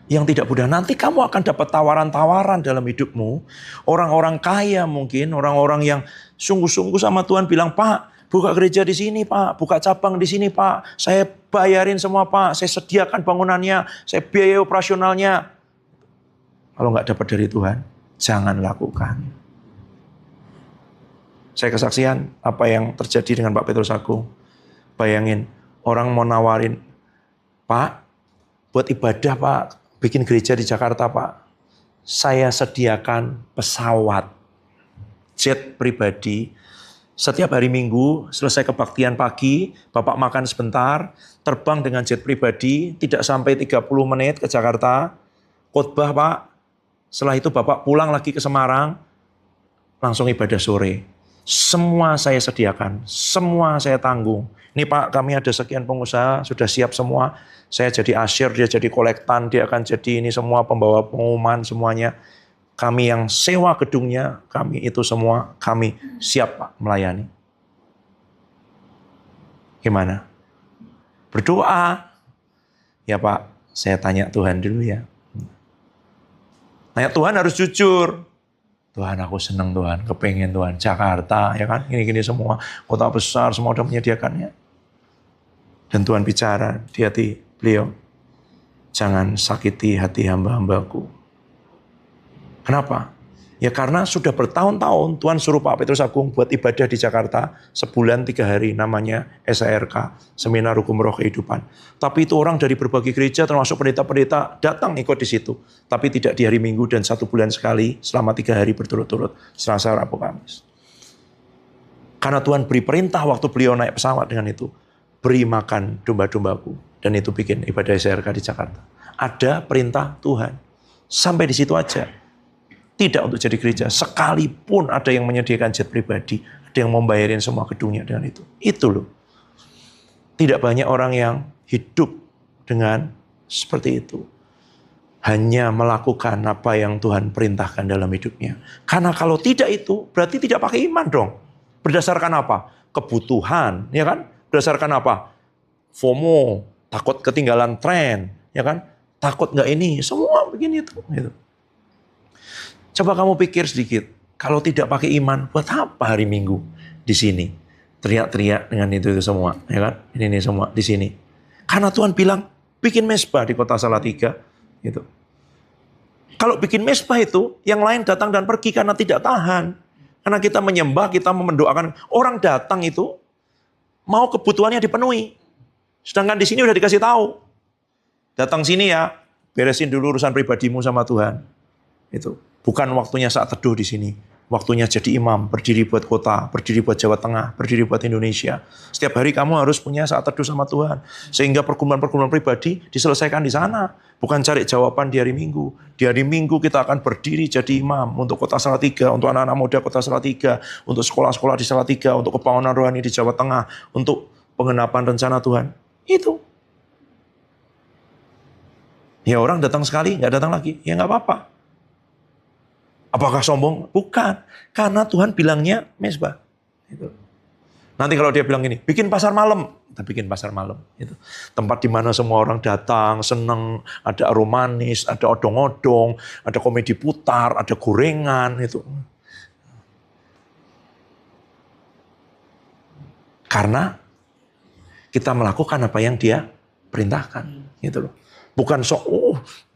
Yang tidak mudah. Nanti kamu akan dapat tawaran-tawaran dalam hidupmu. Orang-orang kaya mungkin, orang-orang yang sungguh-sungguh sama Tuhan bilang, Pak, buka gereja di sini Pak, buka cabang di sini Pak. Saya bayarin semua Pak, saya sediakan bangunannya, saya biaya operasionalnya. Kalau nggak dapat dari Tuhan, jangan lakukan. Saya kesaksian apa yang terjadi dengan Pak Petrus Agung. Bayangin, orang mau nawarin, Pak, buat ibadah Pak, bikin gereja di Jakarta Pak. Saya sediakan pesawat, jet pribadi. Setiap hari Minggu, selesai kebaktian pagi, Bapak makan sebentar, terbang dengan jet pribadi, tidak sampai 30 menit ke Jakarta. Khotbah Pak, setelah itu Bapak pulang lagi ke Semarang, langsung ibadah sore. Semua saya sediakan, semua saya tanggung. Ini Pak, kami ada sekian pengusaha, sudah siap semua. Saya jadi asyir, dia jadi kolektan, dia akan jadi ini semua pembawa pengumuman semuanya. Kami yang sewa gedungnya, kami itu semua, kami siap Pak melayani. Gimana? Berdoa. Ya Pak, saya tanya Tuhan dulu ya. Tanya Tuhan harus jujur. Tuhan aku senang Tuhan, kepengen Tuhan, Jakarta ya kan, gini-gini semua, kota besar semua udah menyediakannya. Dan Tuhan bicara di hati beliau, jangan sakiti hati hamba-hambaku. Kenapa? Ya karena sudah bertahun-tahun Tuhan suruh Pak Petrus Agung buat ibadah di Jakarta, sebulan 3 hari namanya SARK, Seminar Hukum Roh Kehidupan. Tapi itu orang dari berbagai gereja termasuk pendeta-pendeta datang ikut di situ. Tapi tidak di hari Minggu dan 1 bulan sekali selama 3 hari berturut-turut, Selasa, Rabu, Kamis. Karena Tuhan beri perintah waktu beliau naik pesawat dengan itu, beri makan domba-dombaku. Dan itu bikin ibadah SARK di Jakarta. Ada perintah Tuhan. Sampai di situ aja. Tidak untuk jadi gereja. Sekalipun ada yang menyediakan jet pribadi. Ada yang membayarin semua gedungnya dengan itu. Itu loh. Tidak banyak orang yang hidup dengan seperti itu. hanya melakukan apa yang Tuhan perintahkan dalam hidupnya. Karena kalau tidak itu, berarti tidak pakai iman dong. Berdasarkan apa? Kebutuhan, ya kan? Berdasarkan apa? FOMO, takut ketinggalan tren, ya kan? Takut nggak ini, semua begini itu. Gitu. Coba kamu pikir sedikit, kalau tidak pakai iman, buat apa hari Minggu di sini? Teriak-teriak dengan itu semua, ya kan? Ini semua di sini. Karena Tuhan bilang, bikin mesbah di kota Salatiga, gitu. Kalau bikin mesbah itu, yang lain datang dan pergi karena tidak tahan. Karena kita menyembah, kita mendoakan. Orang datang itu, mau kebutuhannya dipenuhi. Sedangkan di sini udah dikasih tahu. Datang sini ya, beresin dulu urusan pribadimu sama Tuhan. Itu bukan waktunya saat teduh di sini. Waktunya jadi imam, berdiri buat kota, berdiri buat Jawa Tengah, berdiri buat Indonesia. Setiap hari kamu harus punya saat teduh sama Tuhan. Sehingga pergumulan-pergumulan pribadi diselesaikan di sana. Bukan cari jawaban di hari Minggu. Di hari Minggu kita akan berdiri jadi imam untuk kota Salatiga, untuk anak-anak muda kota Salatiga, untuk sekolah-sekolah di Salatiga, untuk kebangunan rohani di Jawa Tengah, untuk pengenapan rencana Tuhan. Itu. Ya orang datang sekali, nggak datang lagi. Ya nggak apa-apa. Apakah sombong? Bukan. Karena Tuhan bilangnya mesbah. Gitu. Nanti kalau dia bilang gini, bikin pasar malam. Kita bikin pasar malam. Gitu. Tempat di mana semua orang datang, seneng, ada aromanis, ada odong-odong, ada komedi putar, ada gorengan. Gitu. Karena kita melakukan apa yang dia perintahkan. Gitu loh. Bukan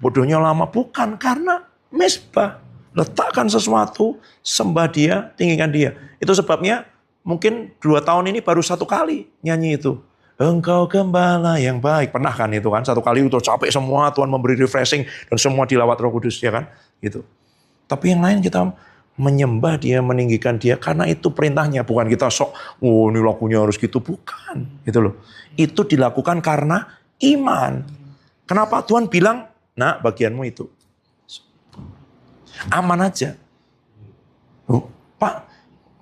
bodohnya lama. Bukan, karena mesbah. Letakkan sesuatu, sembah dia, tinggikan dia. Itu sebabnya mungkin 2 tahun ini baru 1 kali nyanyi itu. Engkau gembala yang baik. Pernah kan itu kan? 1 kali itu capek semua, Tuhan memberi refreshing dan semua dilawat Roh Kudus, ya kan? Gitu. Tapi yang lain kita menyembah dia, meninggikan dia karena itu perintahnya. Bukan kita ini lagunya harus gitu. Bukan. Gitu loh. Itu dilakukan karena iman. Kenapa Tuhan bilang, nah bagianmu itu. Aman aja. Pak,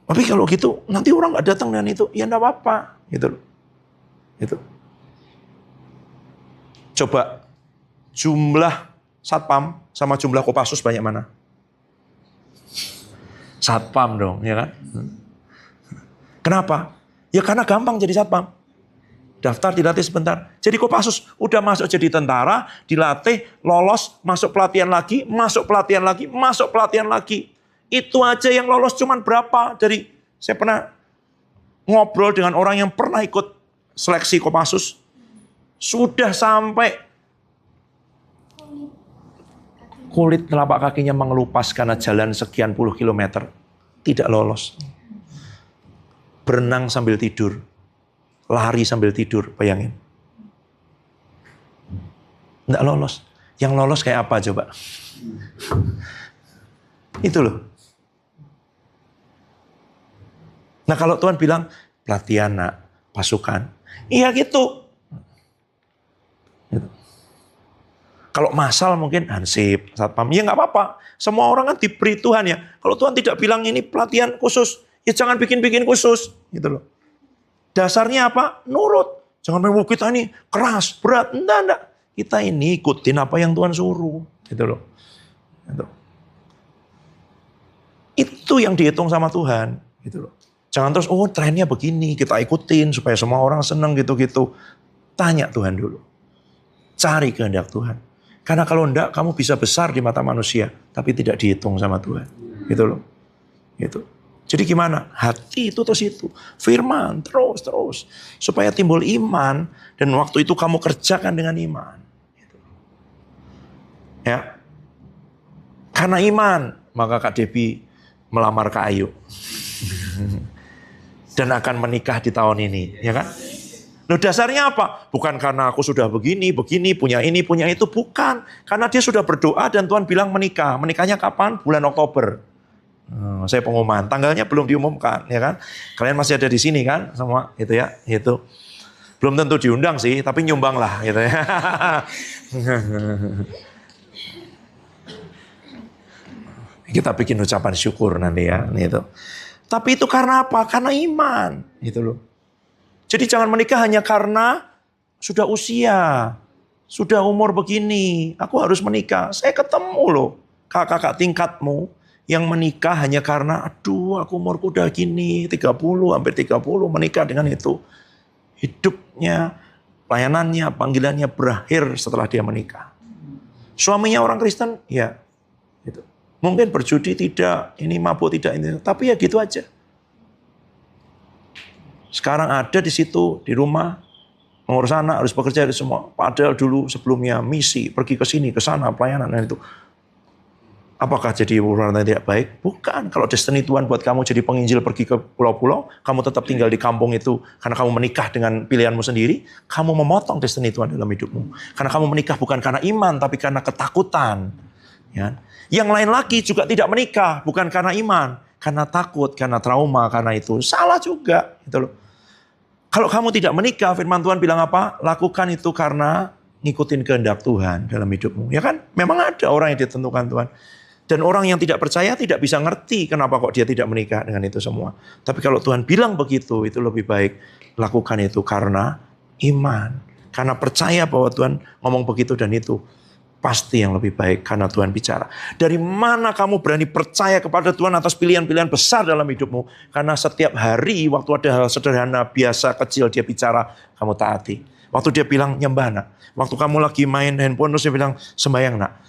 tapi kalau gitu nanti orang nggak datang dengan itu, ya enggak apa-apa, gitu loh. Gitu. Coba jumlah satpam sama jumlah Kopassus banyak mana? Satpam dong, ya kan? Kenapa? Ya karena gampang jadi satpam. Daftar, dilatih sebentar. Jadi Kopassus udah masuk jadi tentara, dilatih, lolos, masuk pelatihan lagi, masuk pelatihan lagi, masuk pelatihan lagi. Itu aja yang lolos cuman berapa? Saya pernah ngobrol dengan orang yang pernah ikut seleksi Kopassus. Sudah sampai kulit telapak kakinya mengelupas karena jalan sekian puluh kilometer. Tidak lolos. Berenang sambil tidur. Lari sambil tidur, bayangin. Nggak lolos. Yang lolos kayak apa coba? Itu loh. Nah kalau Tuhan bilang, pelatihan nak, pasukan. Iya gitu. Kalau masal mungkin hansip, satpam. Ya nggak apa-apa. Semua orang kan diberi Tuhan ya. Kalau Tuhan tidak bilang ini pelatihan khusus, ya jangan bikin-bikin khusus. Gitu loh. Dasarnya apa? Nurut. Jangan memang kita ini keras, berat. Enggak. Kita ini ikutin apa yang Tuhan suruh. Gitu loh. Gitu. Itu yang dihitung sama Tuhan. Gitu loh. Jangan terus, trennya begini, kita ikutin supaya semua orang senang gitu-gitu. Tanya Tuhan dulu. Cari kehendak Tuhan. Karena kalau enggak, kamu bisa besar di mata manusia, tapi tidak dihitung sama Tuhan. Gitu loh. Gitu. Jadi gimana? Hati itu terus itu. Firman terus. Supaya timbul iman. Dan waktu itu kamu kerjakan dengan iman. Ya. Karena iman. Maka Kak Debbie melamar Kak Ayu. Dan akan menikah di tahun ini. Ya kan? Loh dasarnya apa? Bukan karena aku sudah begini, punya ini, punya itu. Bukan. Karena dia sudah berdoa dan Tuhan bilang menikah. Menikahnya kapan? Bulan Oktober. Saya pengumuman, tanggalnya belum diumumkan, ya kan? Kalian masih ada di sini kan, semua itu ya, itu. Belum tentu diundang sih, tapi nyumbang lah, gitu ya. Kita bikin ucapan syukur nanti ya, itu. Tapi itu karena apa? Karena iman, gitu loh. Jadi jangan menikah hanya karena sudah usia. Sudah umur begini, aku harus menikah. Saya ketemu loh kakak-kakak tingkatmu yang menikah hanya karena, aduh aku umurku udah gini, 30, hampir 30, menikah dengan itu. Hidupnya, pelayanannya, panggilannya berakhir setelah dia menikah. Suaminya orang Kristen, ya gitu. Mungkin berjudi tidak, ini mabuk tidak, ini, tapi ya gitu aja. Sekarang ada di situ, di rumah, mengurus anak, harus bekerja, harus semua. Padahal dulu sebelumnya misi, pergi ke sini, ke sana, pelayanan, dan itu. Apakah jadi orang yang tidak baik? Bukan. Kalau destiny Tuhan buat kamu jadi penginjil pergi ke pulau-pulau, kamu tetap tinggal di kampung itu karena kamu menikah dengan pilihanmu sendiri, kamu memotong destiny Tuhan dalam hidupmu. Karena kamu menikah bukan karena iman, tapi karena ketakutan. Ya. Yang lain lagi juga tidak menikah, bukan karena iman, karena takut, karena trauma, karena itu. Salah juga. Gitu loh. Kalau kamu tidak menikah, firman Tuhan bilang apa? Lakukan itu karena ngikutin kehendak Tuhan dalam hidupmu. Ya kan? Memang ada orang yang ditentukan Tuhan. Dan orang yang tidak percaya tidak bisa ngerti kenapa kok dia tidak menikah dengan itu semua. Tapi kalau Tuhan bilang begitu, itu lebih baik lakukan itu karena iman. Karena percaya bahwa Tuhan ngomong begitu dan itu pasti yang lebih baik karena Tuhan bicara. Dari mana kamu berani percaya kepada Tuhan atas pilihan-pilihan besar dalam hidupmu? Karena setiap hari waktu ada hal sederhana, biasa, kecil dia bicara, kamu taati. Waktu dia bilang nyembah nak. Waktu kamu lagi main handphone terus dia bilang sembahyang nak.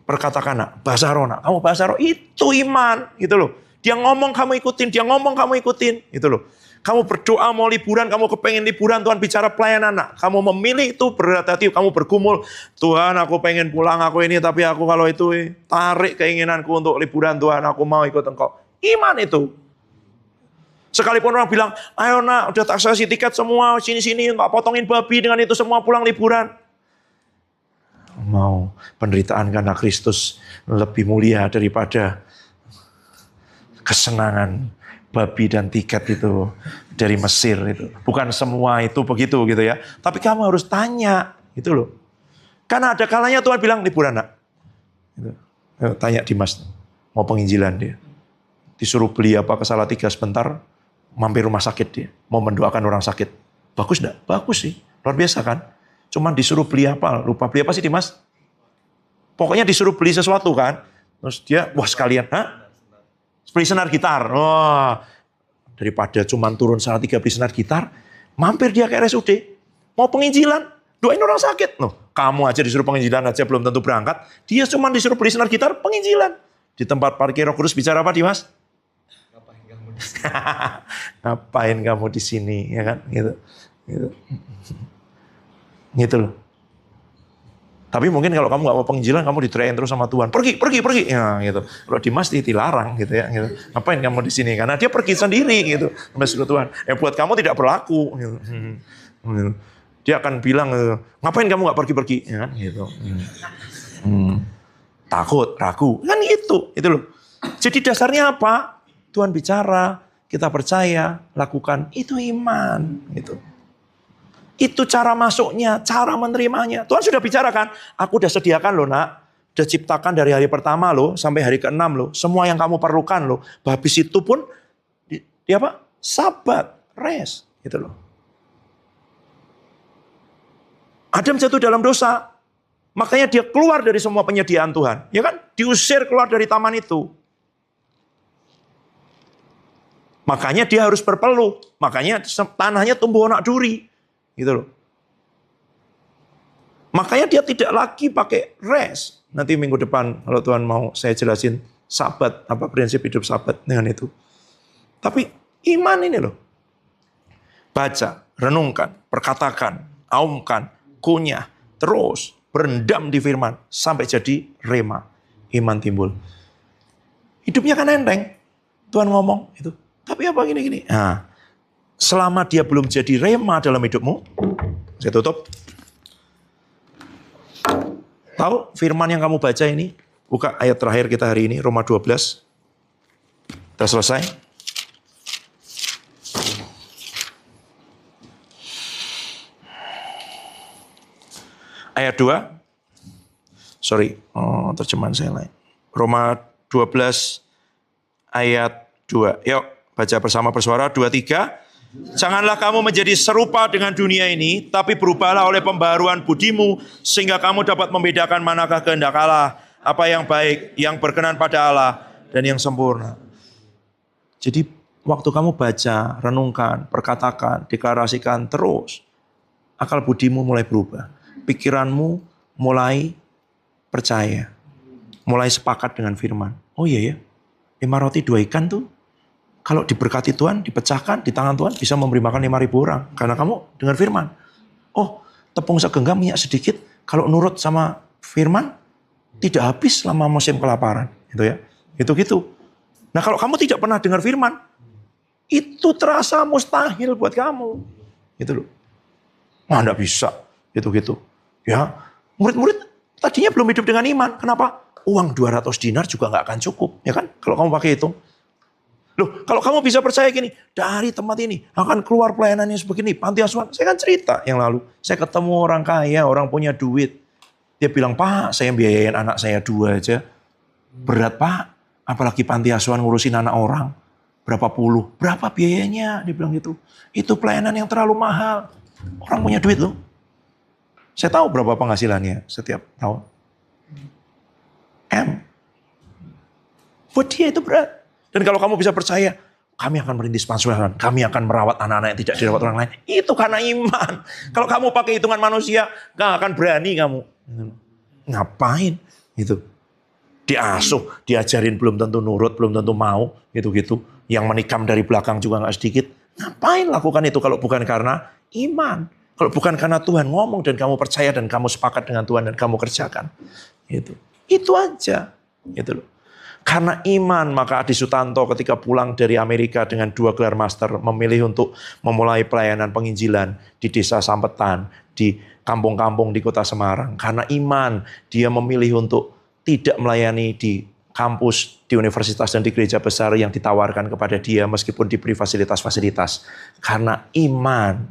Perkatakan nak, bahasa roh nak, kamu bahasa roh, itu iman, gitu loh. Dia ngomong kamu ikutin, dia ngomong kamu ikutin, gitu loh. Kamu berdoa mau liburan, kamu kepengen liburan, Tuhan bicara pelayanan nak. Kamu memilih itu berat hati, kamu bergumul, Tuhan aku pengen pulang, aku ini, tapi aku kalau itu tarik keinginanku untuk liburan Tuhan, aku mau ikut engkau. Iman itu. Sekalipun orang bilang, ayo nak, udah tak kasih tiket semua, sini-sini, tak potongin babi dengan itu semua pulang liburan. Mau penderitaan karena Kristus lebih mulia daripada kesenangan babi dan tiket itu dari Mesir itu. Bukan semua itu begitu gitu ya. Tapi kamu harus tanya gitu loh. Karena ada kalanya Tuhan bilang liburan nak. Gitu. Tanya Dimas, mau penginjilan dia. Disuruh beli apa ke Salatiga sebentar, mampir rumah sakit dia. Mau mendoakan orang sakit. Bagus enggak? Bagus sih. Luar biasa kan? Cuman disuruh beli apa? Lupa beli apa sih Dimas? Pokoknya disuruh beli sesuatu kan. Terus dia, wah sekalian. Hah? Beli senar gitar. Wah, daripada cuman turun Salatiga beli senar gitar, mampir dia ke RSUD. Mau penginjilan. Doain orang sakit. Loh, kamu aja disuruh penginjilan aja belum tentu berangkat. Dia cuman disuruh beli senar gitar, penginjilan. Di tempat parkir Roh Kudus bicara apa Dimas? Ngapain kamu di sini? Ya kan? Gitu. Gitu loh. Tapi mungkin kalau kamu gak mau penginjilan, kamu diteriakin terus sama Tuhan. Pergi. Ya, gitu. Kalau Dimas dilarang gitu ya. Gitu. Ngapain kamu di sini? Karena dia pergi sendiri gitu. Sama Tuhan. Buat kamu tidak berlaku. Gitu. Dia akan bilang, ngapain kamu gak pergi-pergi? Ya, gitu. Takut, ragu. Kan gitu. Itu loh. Jadi dasarnya apa? Tuhan bicara, kita percaya, lakukan. Itu iman. Gitu. Itu cara masuknya, cara menerimanya. Tuhan sudah bicarakan, aku udah sediakan loh nak. Udah ciptakan dari hari pertama loh, sampai hari ke-6 loh. Semua yang kamu perlukan loh. Habis itu pun, dia apa? Sabat, rest. Gitu loh. Adam jatuh dalam dosa. Makanya dia keluar dari semua penyediaan Tuhan. Ya kan? Diusir keluar dari taman itu. Makanya dia harus berpeluh. Makanya tanahnya tumbuh onak duri. Gitu loh. Makanya dia tidak lagi pakai rest. Nanti minggu depan kalau Tuhan mau saya jelasin sabat, apa prinsip hidup sabat dengan itu. Tapi iman ini loh. Baca, renungkan, perkatakan, aumkan, kunyah, terus berendam di firman sampai jadi rema. Iman timbul. Hidupnya kan enteng. Tuhan ngomong itu. Tapi apa gini-gini? Nah, selama dia belum jadi rema dalam hidupmu, saya tutup. Tahu firman yang kamu baca ini? Buka ayat terakhir kita hari ini, Roma 12. Kita selesai. Ayat 2. Sorry, terjemahan saya lain. Roma 12 ayat 2. Yuk, baca bersama bersuara. 2, 3. Janganlah kamu menjadi serupa dengan dunia ini, tapi berubahlah oleh pembaharuan budimu, sehingga kamu dapat membedakan manakah kehendak Allah, apa yang baik, yang berkenan pada Allah, dan yang sempurna. Jadi waktu kamu baca, renungkan, perkatakan, deklarasikan terus, akal budimu mulai berubah. Pikiranmu mulai percaya, mulai sepakat dengan firman. Oh iya ya, 5 roti 2 ikan tuh, kalau diberkati Tuhan, dipecahkan di tangan Tuhan, bisa memberi makan 5.000 orang. Karena kamu dengar firman. Oh, tepung segenggam minyak sedikit, kalau nurut sama firman, tidak habis selama musim kelaparan. Gitu ya. Gitu-gitu. Nah kalau kamu tidak pernah dengar firman, itu terasa mustahil buat kamu. Gitu loh. Nah enggak bisa. Gitu-gitu. Ya, murid-murid tadinya belum hidup dengan iman. Kenapa? Uang 200 dinar juga nggak akan cukup. Ya kan? Kalau kamu pakai hitung. Loh, kalau kamu bisa percaya gini, dari tempat ini akan keluar pelayanan yang sebegini, panti asuhan. Saya kan cerita yang lalu, saya ketemu orang kaya, orang punya duit. Dia bilang, Pak, saya biayain anak saya 2 aja. Berat, Pak. Apalagi panti asuhan ngurusin anak orang. Berapa puluh, berapa biayanya? Dia bilang gitu. Itu pelayanan yang terlalu mahal. Orang punya duit loh. Saya tahu berapa penghasilannya setiap tahun. Buat dia itu berat. Dan kalau kamu bisa percaya, kami akan merintis pansuhan, kami akan merawat anak-anak yang tidak dirawat orang lain. Itu karena iman. Kalau kamu pakai hitungan manusia, gak akan berani kamu. Ngapain? Gitu. Diasuh, diajarin belum tentu nurut, belum tentu mau. Gitu-gitu. Yang menikam dari belakang juga gak sedikit. Ngapain lakukan itu kalau bukan karena iman? Kalau bukan karena Tuhan ngomong dan kamu percaya dan kamu sepakat dengan Tuhan dan kamu kerjakan. Gitu. Itu aja. Gitu loh. Karena iman, maka Adi Sutanto ketika pulang dari Amerika dengan 2 gelar master, memilih untuk memulai pelayanan penginjilan di desa Sampetan, di kampung-kampung di kota Semarang. Karena iman, dia memilih untuk tidak melayani di kampus, di universitas dan di gereja besar yang ditawarkan kepada dia meskipun diberi fasilitas-fasilitas. Karena iman,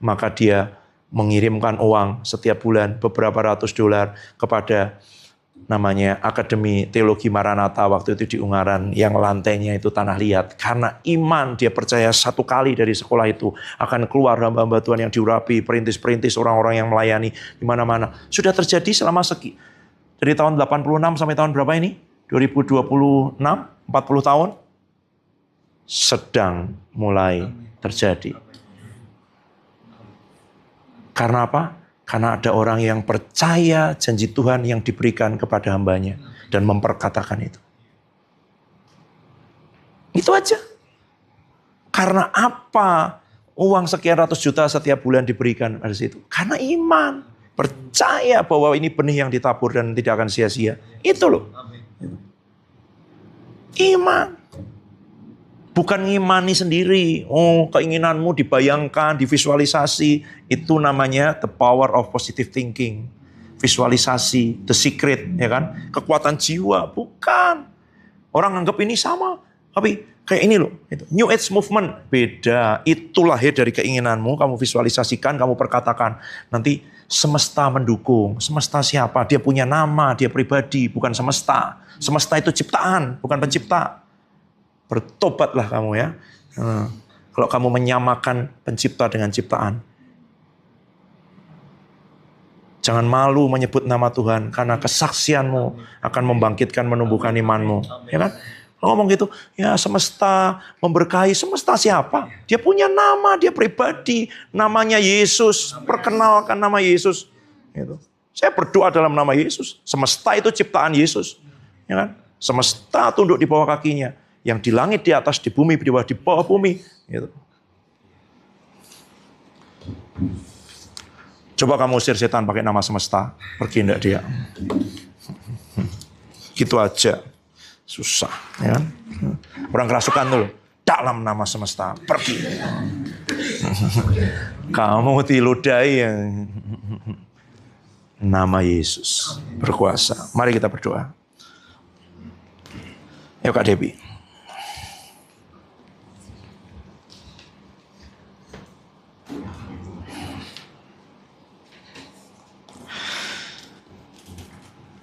maka dia mengirimkan uang setiap bulan beberapa ratus dolar kepada namanya Akademi Teologi Maranatha waktu itu di Ungaran yang lantainya itu tanah liat. Karena iman dia percaya 1 kali dari sekolah itu akan keluar hamba-hamba Tuhan yang diurapi, perintis-perintis orang-orang yang melayani di mana-mana. Sudah terjadi selama dari tahun 86 sampai tahun berapa ini? 2026, 40 tahun sedang mulai terjadi. Karena apa? Karena ada orang yang percaya janji Tuhan yang diberikan kepada hambanya. Dan memperkatakan itu. Itu aja. Karena apa uang sekian ratus juta setiap bulan diberikan pada situ? Karena iman. Percaya bahwa ini benih yang ditabur dan tidak akan sia-sia. Itu loh. Iman. Bukan ngimani sendiri. Oh, keinginanmu dibayangkan, divisualisasi. Itu namanya the power of positive thinking. Visualisasi, the secret, ya kan? Kekuatan jiwa, bukan. Orang anggap ini sama. Tapi kayak ini loh. New Age movement, beda. Itu lahir dari keinginanmu, kamu visualisasikan, kamu perkatakan. Nanti semesta mendukung. Semesta siapa? Dia punya nama, dia pribadi, bukan semesta. Semesta itu ciptaan, bukan pencipta. Bertobatlah kamu ya. Kalau kamu menyamakan pencipta dengan ciptaan. Jangan malu menyebut nama Tuhan. Karena kesaksianmu akan membangkitkan, menumbuhkan imanmu. Ya kan? Kalau ngomong gitu, ya semesta memberkahi. Semesta siapa? Dia punya nama, dia pribadi. Namanya Yesus. Perkenalkan nama Yesus. Gitu. Saya berdoa dalam nama Yesus. Semesta itu ciptaan Yesus. Ya kan? Semesta tunduk di bawah kakinya. Yang di langit, di atas, di bumi, di bawah bumi. Gitu. Coba kamu usir setan pakai nama semesta. Pergi enggak dia. Gitu aja. Susah. Ya kan? Orang kerasukan tuh. Dalam nama semesta. Pergi. Kamu tiludai yang nama Yesus. Berkuasa. Mari kita berdoa. Yuk Kak Debbie.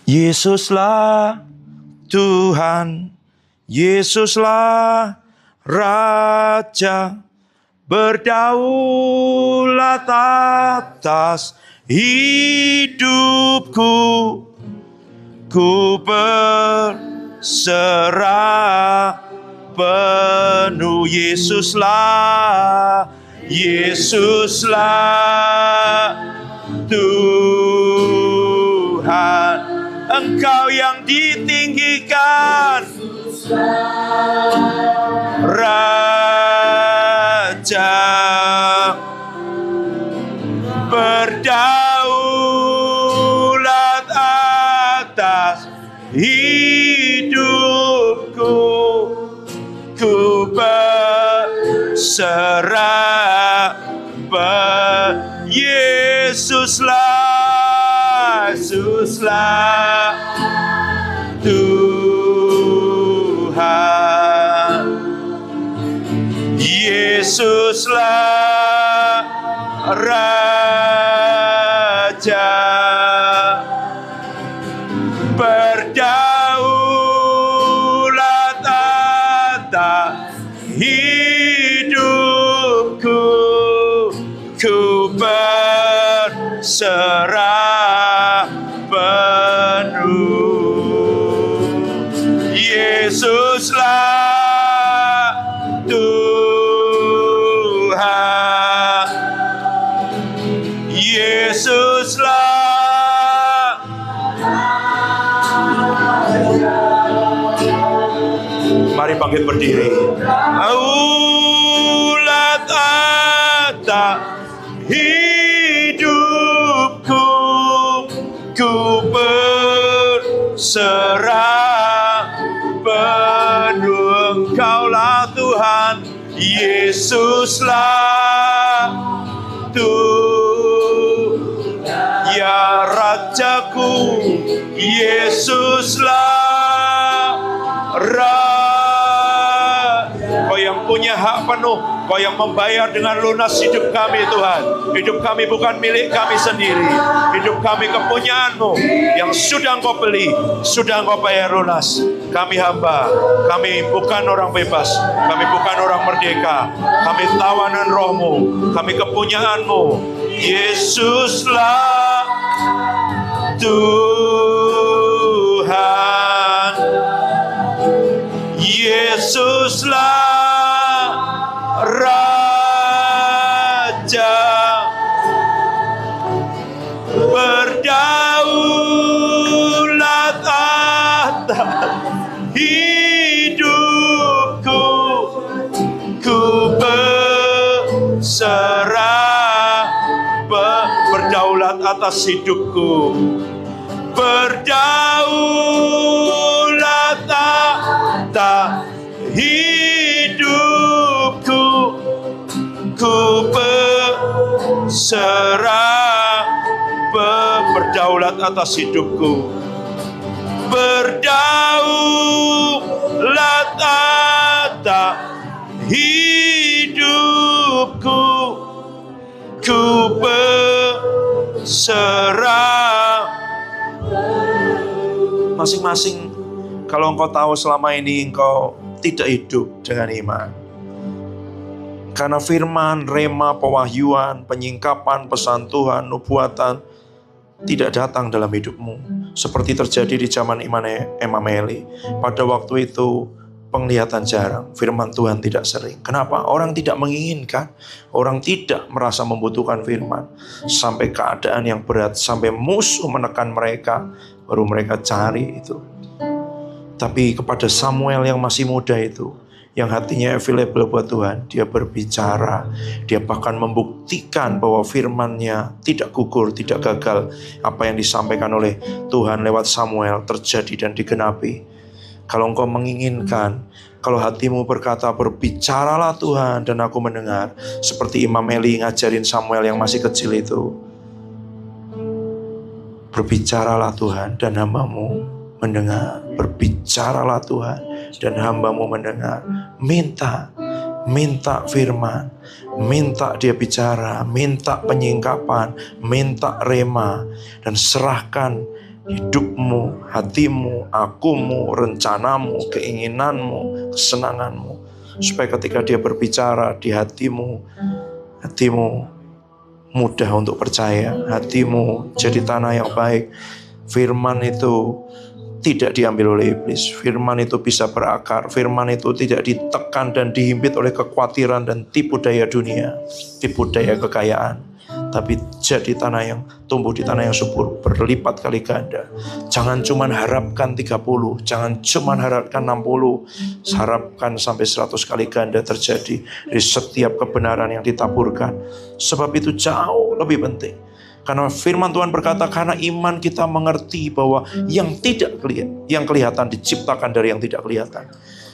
Yesuslah Tuhan, Yesuslah Raja, berdaulat atas hidupku. Ku berserah penuh. Yesuslah, Yesuslah Tuhan. Engkau yang ditinggikan, Raja, berdaulat atas hidupku. Ku berserah Yesuslah, Yesuslah Tuhan. Yesuslah Raja, berdaulat atas hidupku. Ku berserah penuh. Yesuslah Tuhan. Yesuslah. Mari bangkit berdiri. Daulat atas hidupku. Ku berserah penuh. Engkaulah Tuhan. Yesuslah Tuhan, ya Rajaku. Yesuslah Raja. Kau yang punya hak penuh, Kau yang membayar dengan lunas hidup kami, Tuhan. Hidup kami bukan milik kami sendiri. Hidup kami kepunyaan-Mu yang sudah Engkau beli, sudah Engkau bayar lunas. Kami hamba, kami bukan orang bebas, kami bukan orang merdeka. Kami tawanan Roh-Mu, kami kepunyaan-Mu. Yesuslah Tuhan. Yesuslah Raja, berdaulat atas hidupku. Ku berserah, berdaulat atas hidupku. Berdaulat atas hidupku. Ku berserah, berdaulat atas hidupku. Berdaulat atas hidupku. Ku berserah. Masing-masing, kalau engkau tahu selama ini engkau tidak hidup dengan iman, karena firman, rema, pewahyuan, penyingkapan, pesan Tuhan, nubuatan tidak datang dalam hidupmu, seperti terjadi di zaman Imam Eli. Pada waktu itu penglihatan jarang, firman Tuhan tidak sering. Kenapa? Orang tidak menginginkan, orang tidak merasa membutuhkan firman. Sampai keadaan yang berat, sampai musuh menekan mereka, baru mereka cari itu. Tapi kepada Samuel yang masih muda itu, yang hatinya available buat Tuhan, dia berbicara, dia bahkan membuktikan bahwa firman-Nya tidak gugur, tidak gagal. Apa yang disampaikan oleh Tuhan lewat Samuel terjadi dan digenapi. Kalau engkau menginginkan, kalau hatimu berkata, berbicaralah Tuhan dan aku mendengar, seperti Imam Eli ngajarin Samuel yang masih kecil itu. Berbicaralah Tuhan dan hamba-Mu mendengar. Berbicaralah Tuhan dan hamba-Mu mendengar. Minta firman, minta dia bicara, minta penyingkapan, minta rema, dan serahkan hidupmu, hatimu, akumu, rencanamu, keinginanmu, kesenanganmu supaya ketika dia berbicara di hatimu mudah untuk percaya, hatimu jadi tanah yang baik. Firman itu tidak diambil oleh iblis. Firman itu bisa berakar. Firman itu tidak ditekan dan dihimpit oleh kekhawatiran dan tipu daya dunia, tipu daya kekayaan. Tapi jadi tanah yang tumbuh di tanah yang subur, berlipat kali ganda. Jangan cuma harapkan 30, jangan cuma harapkan 60, harapkan sampai 100 kali ganda terjadi dari setiap kebenaran yang ditaburkan. Sebab itu jauh lebih penting. Karena firman Tuhan berkata, karena iman kita mengerti bahwa yang kelihatan diciptakan dari yang tidak kelihatan.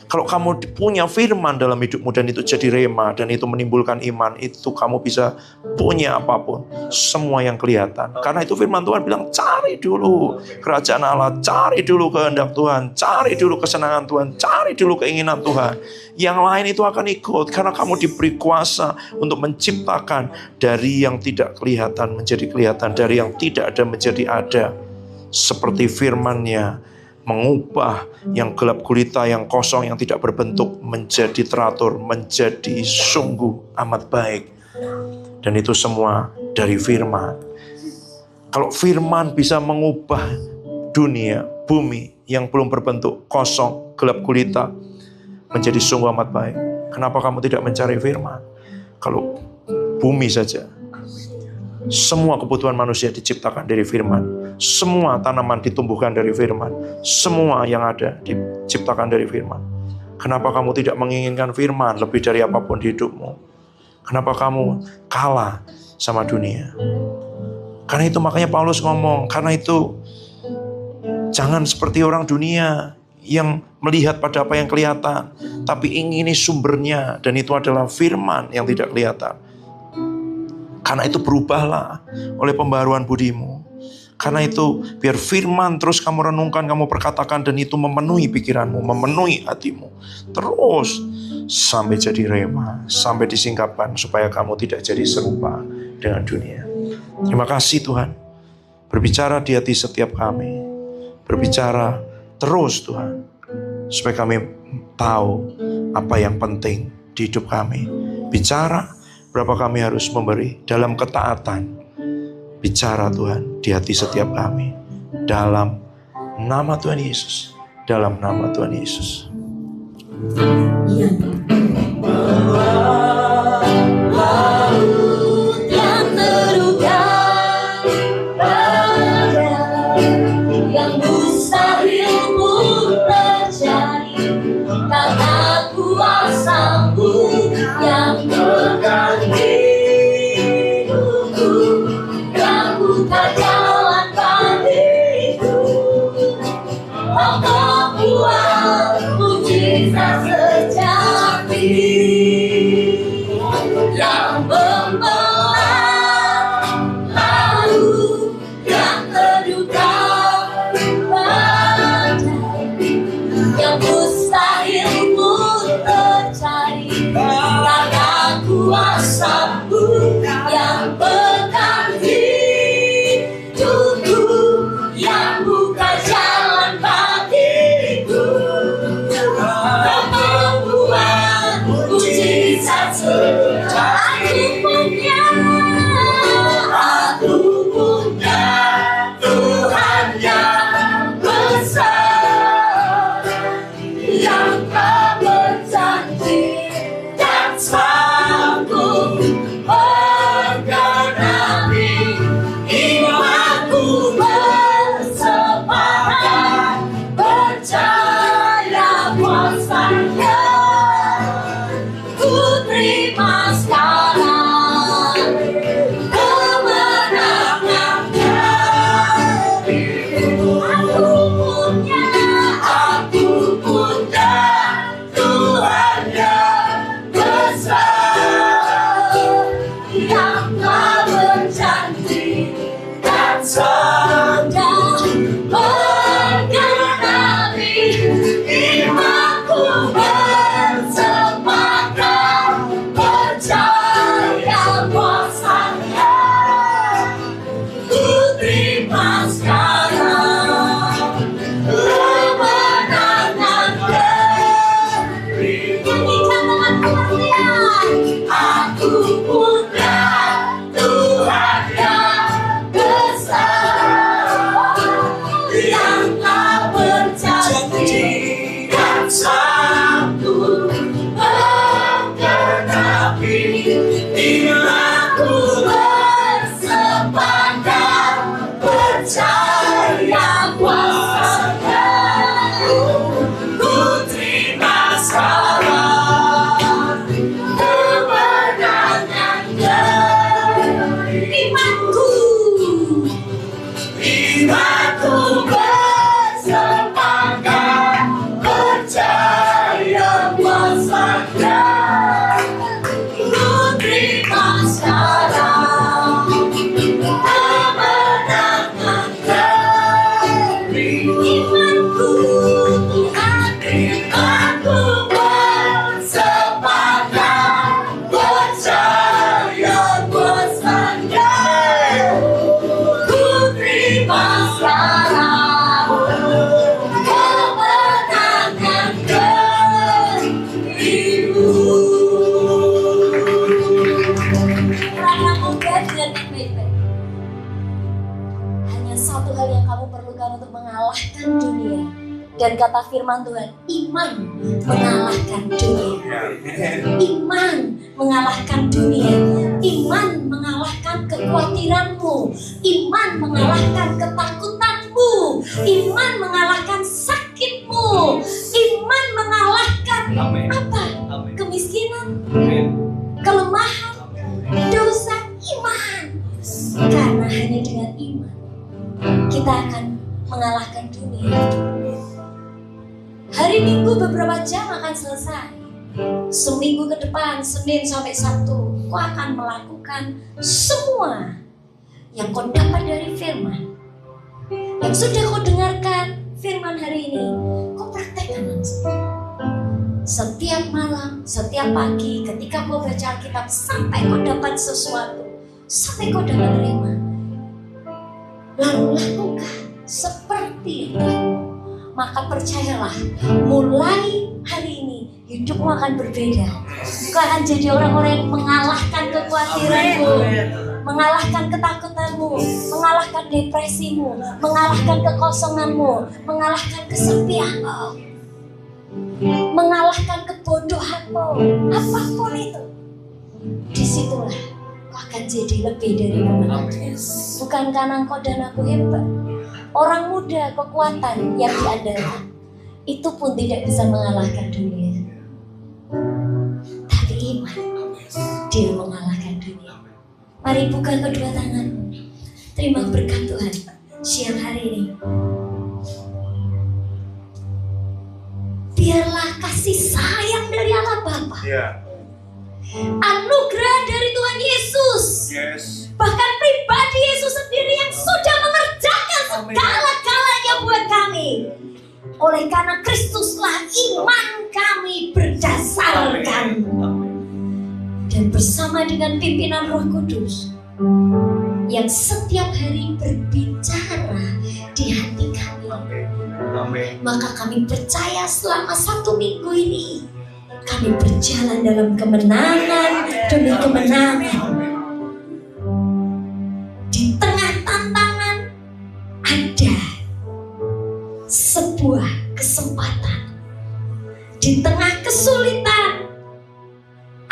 Kalau kamu punya firman dalam hidupmu dan itu jadi rema dan itu menimbulkan iman, itu kamu bisa punya apapun, semua yang kelihatan. Karena itu firman Tuhan bilang, cari dulu kerajaan Allah, cari dulu kehendak Tuhan, cari dulu kesenangan Tuhan, cari dulu keinginan Tuhan. Yang lain itu akan ikut karena kamu diberi kuasa untuk menciptakan dari yang tidak kelihatan menjadi kelihatan, dari yang tidak ada menjadi ada. Seperti firman-Nya mengubah yang gelap gulita, yang kosong, yang tidak berbentuk menjadi teratur, menjadi sungguh amat baik. Dan itu semua dari firman. Kalau firman bisa mengubah dunia, bumi yang belum berbentuk, kosong, gelap gulita menjadi sungguh amat baik, kenapa kamu tidak mencari firman? Kalau bumi saja, semua kebutuhan manusia diciptakan dari firman. Semua tanaman ditumbuhkan dari firman. Semua yang ada diciptakan dari firman. Kenapa kamu tidak menginginkan firman lebih dari apapun di hidupmu? Kenapa kamu kalah sama dunia? Karena itu makanya Paulus ngomong, karena itu jangan seperti orang dunia yang melihat pada apa yang kelihatan, tapi ingini sumbernya, dan itu adalah firman yang tidak kelihatan. Karena itu berubahlah oleh pembaharuan budimu. Karena itu biar firman terus kamu renungkan, kamu perkatakan, dan itu memenuhi pikiranmu, memenuhi hatimu. Terus sampai jadi rema, sampai disingkapkan supaya kamu tidak jadi serupa dengan dunia. Terima kasih Tuhan. Berbicara di hati setiap kami. Berbicara terus Tuhan. Supaya kami tahu apa yang penting di hidup kami. Bicara berapa kami harus memberi dalam ketaatan. Bicara Tuhan di hati setiap kami. Dalam nama Tuhan Yesus. Dalam nama Tuhan Yesus. Laut yang terukar, yang mustahil pun terjadi, karena kuasa-Mu yang berganti. Yang membelah laut yang terukar, yang mustahil pun terjadi, karena kuasa-Mu yang berganti hidupku, yang buka jalan bagiku, yang membuat mujizat sejati. Aku punya Tuhan yang besar, yang tak berjanji dan sanggup menggenapi imanku, bersepakat percaya kuasa-Nya. Ku terima sekarang kemenangannya. Aku punya Tuhan yang besar, yang tak berjanji dan sanggup menggenapi imanku, bersepakat percaya kuasa-Nya. Ku terima sekarang kemenangan dari dengan pengertian. Aku punya Tuhan yang besar, yang tak berjanji dan sanggup menggenapi imanku bersepakat percaya kuasanya. Ku terima sekarang kemenangan dari imanku. Imanku bersepakat percaya kuasanya. Ku terima sekarang kemenangan dari imanku. Tuhan, imanku bersepakat percaya kuasanya. Ku terima sekarang kemenangan darimu. Karena muda dengan baik-baik. Hanya satu hal yang kamu perlukan untuk mengalahkan dunia. Dan kata firman Tuhan, iman mengalahkan dunia. Iman mengalahkan dunia. Iman mengalahkan kekhawatiranmu. Iman mengalahkan ketakutanmu. Iman mengalahkan sakitmu. Iman mengalahkan apa? Kemiskinan, kelemahan, dosa. Iman. Karena hanya dengan iman kita akan mengalahkan dunia. Hari Minggu beberapa jam akan selesai. Seminggu ke depan, Senin sampai Sabtu, kau akan melakukan semua yang kau dapat dari firman. Yang sudah kau dengarkan firman hari ini, kau praktekkan langsung. Setiap malam, setiap pagi, ketika kau baca Alkitab, sampai kau dapat sesuatu, sampai kau dapat terima. Lalu lakukan seperti itu. Maka percayalah, mulai hari ini hidupmu akan berbeda. Kau akan jadi orang-orang yang mengalahkan kekhawatiranmu, mengalahkan ketakutanmu, mengalahkan depresimu, mengalahkan kekosonganmu, mengalahkan kesepianmu, mengalahkan kebodohanmu, apapun itu. Disitulah kau akan jadi lebih dari pemenang. Bukan karena kau dan aku hebat. Orang muda kekuatan yang diandalkan itu pun tidak bisa mengalahkan dunia. Tapi iman, dia mengalahkan dunia. Mari buka kedua tanganmu. Terima berkat Tuhan siang hari ini. Biarlah kasih sayang dari Allah Bapa, anugerah dari Tuhan Yesus, bahkan pribadi Yesus sendiri yang sudah mengerjakan segala-galanya buat kami. Oleh karena Kristuslah iman kami berdasarkan. Dan bersama dengan pimpinan Roh Kudus yang setiap hari berbicara di hati kami, maka kami percaya selama 1 minggu ini kami berjalan dalam kemenangan demi kemenangan. Di tengah tantangan ada sebuah kesempatan. Di tengah kesulitan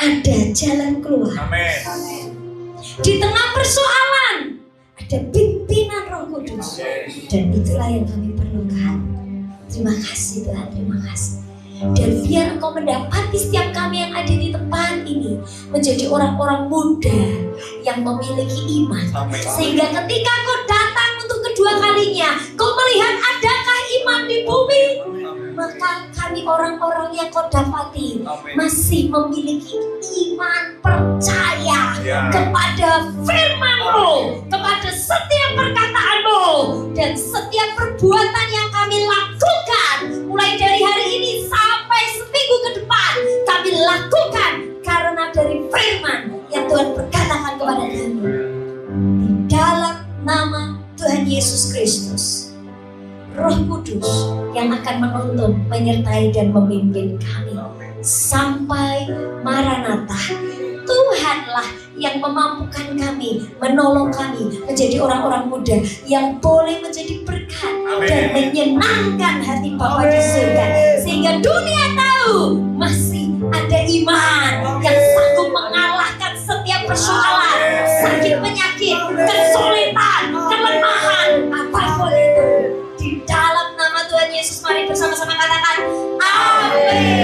ada jalan keluar. Di tengah persoalan ada pimpinan Roh Kudus. Dan itulah yang kami perlukan. Terima kasih Tuhan, terima kasih. Dan biar Engkau mendapati setiap kami yang ada di tempat ini menjadi orang-orang muda yang memiliki iman. Sehingga ketika Kau datang untuk kedua kalinya, Kau melihat adakah iman di bumi, maka kami orang-orang yang Kau dapati masih memiliki iman percaya kepada firman-Mu, kepada setiap perkataan-Mu, dan setiap perbuatan yang kami lakukan mulai dari hari ini sampai seminggu ke depan, kami lakukan karena dari firman yang Tuhan berkatakan kepada kami. Di dalam nama Tuhan Yesus Kristus, Roh Kudus yang akan menuntun, menyertai dan memimpin kami. sampai Maranatha. Tuhanlah yang memampukan kami, menolong kami menjadi orang-orang muda yang boleh menjadi berkat dan menyenangkan hati Bapa di surga, sehingga dunia tahu masih ada iman yang sanggup mengalahkan setiap persoalan, sakit, penyakit, kesulitan, kelemahan, apapun itu. Di dalam nama Tuhan Yesus, mari bersama-sama katakan amin.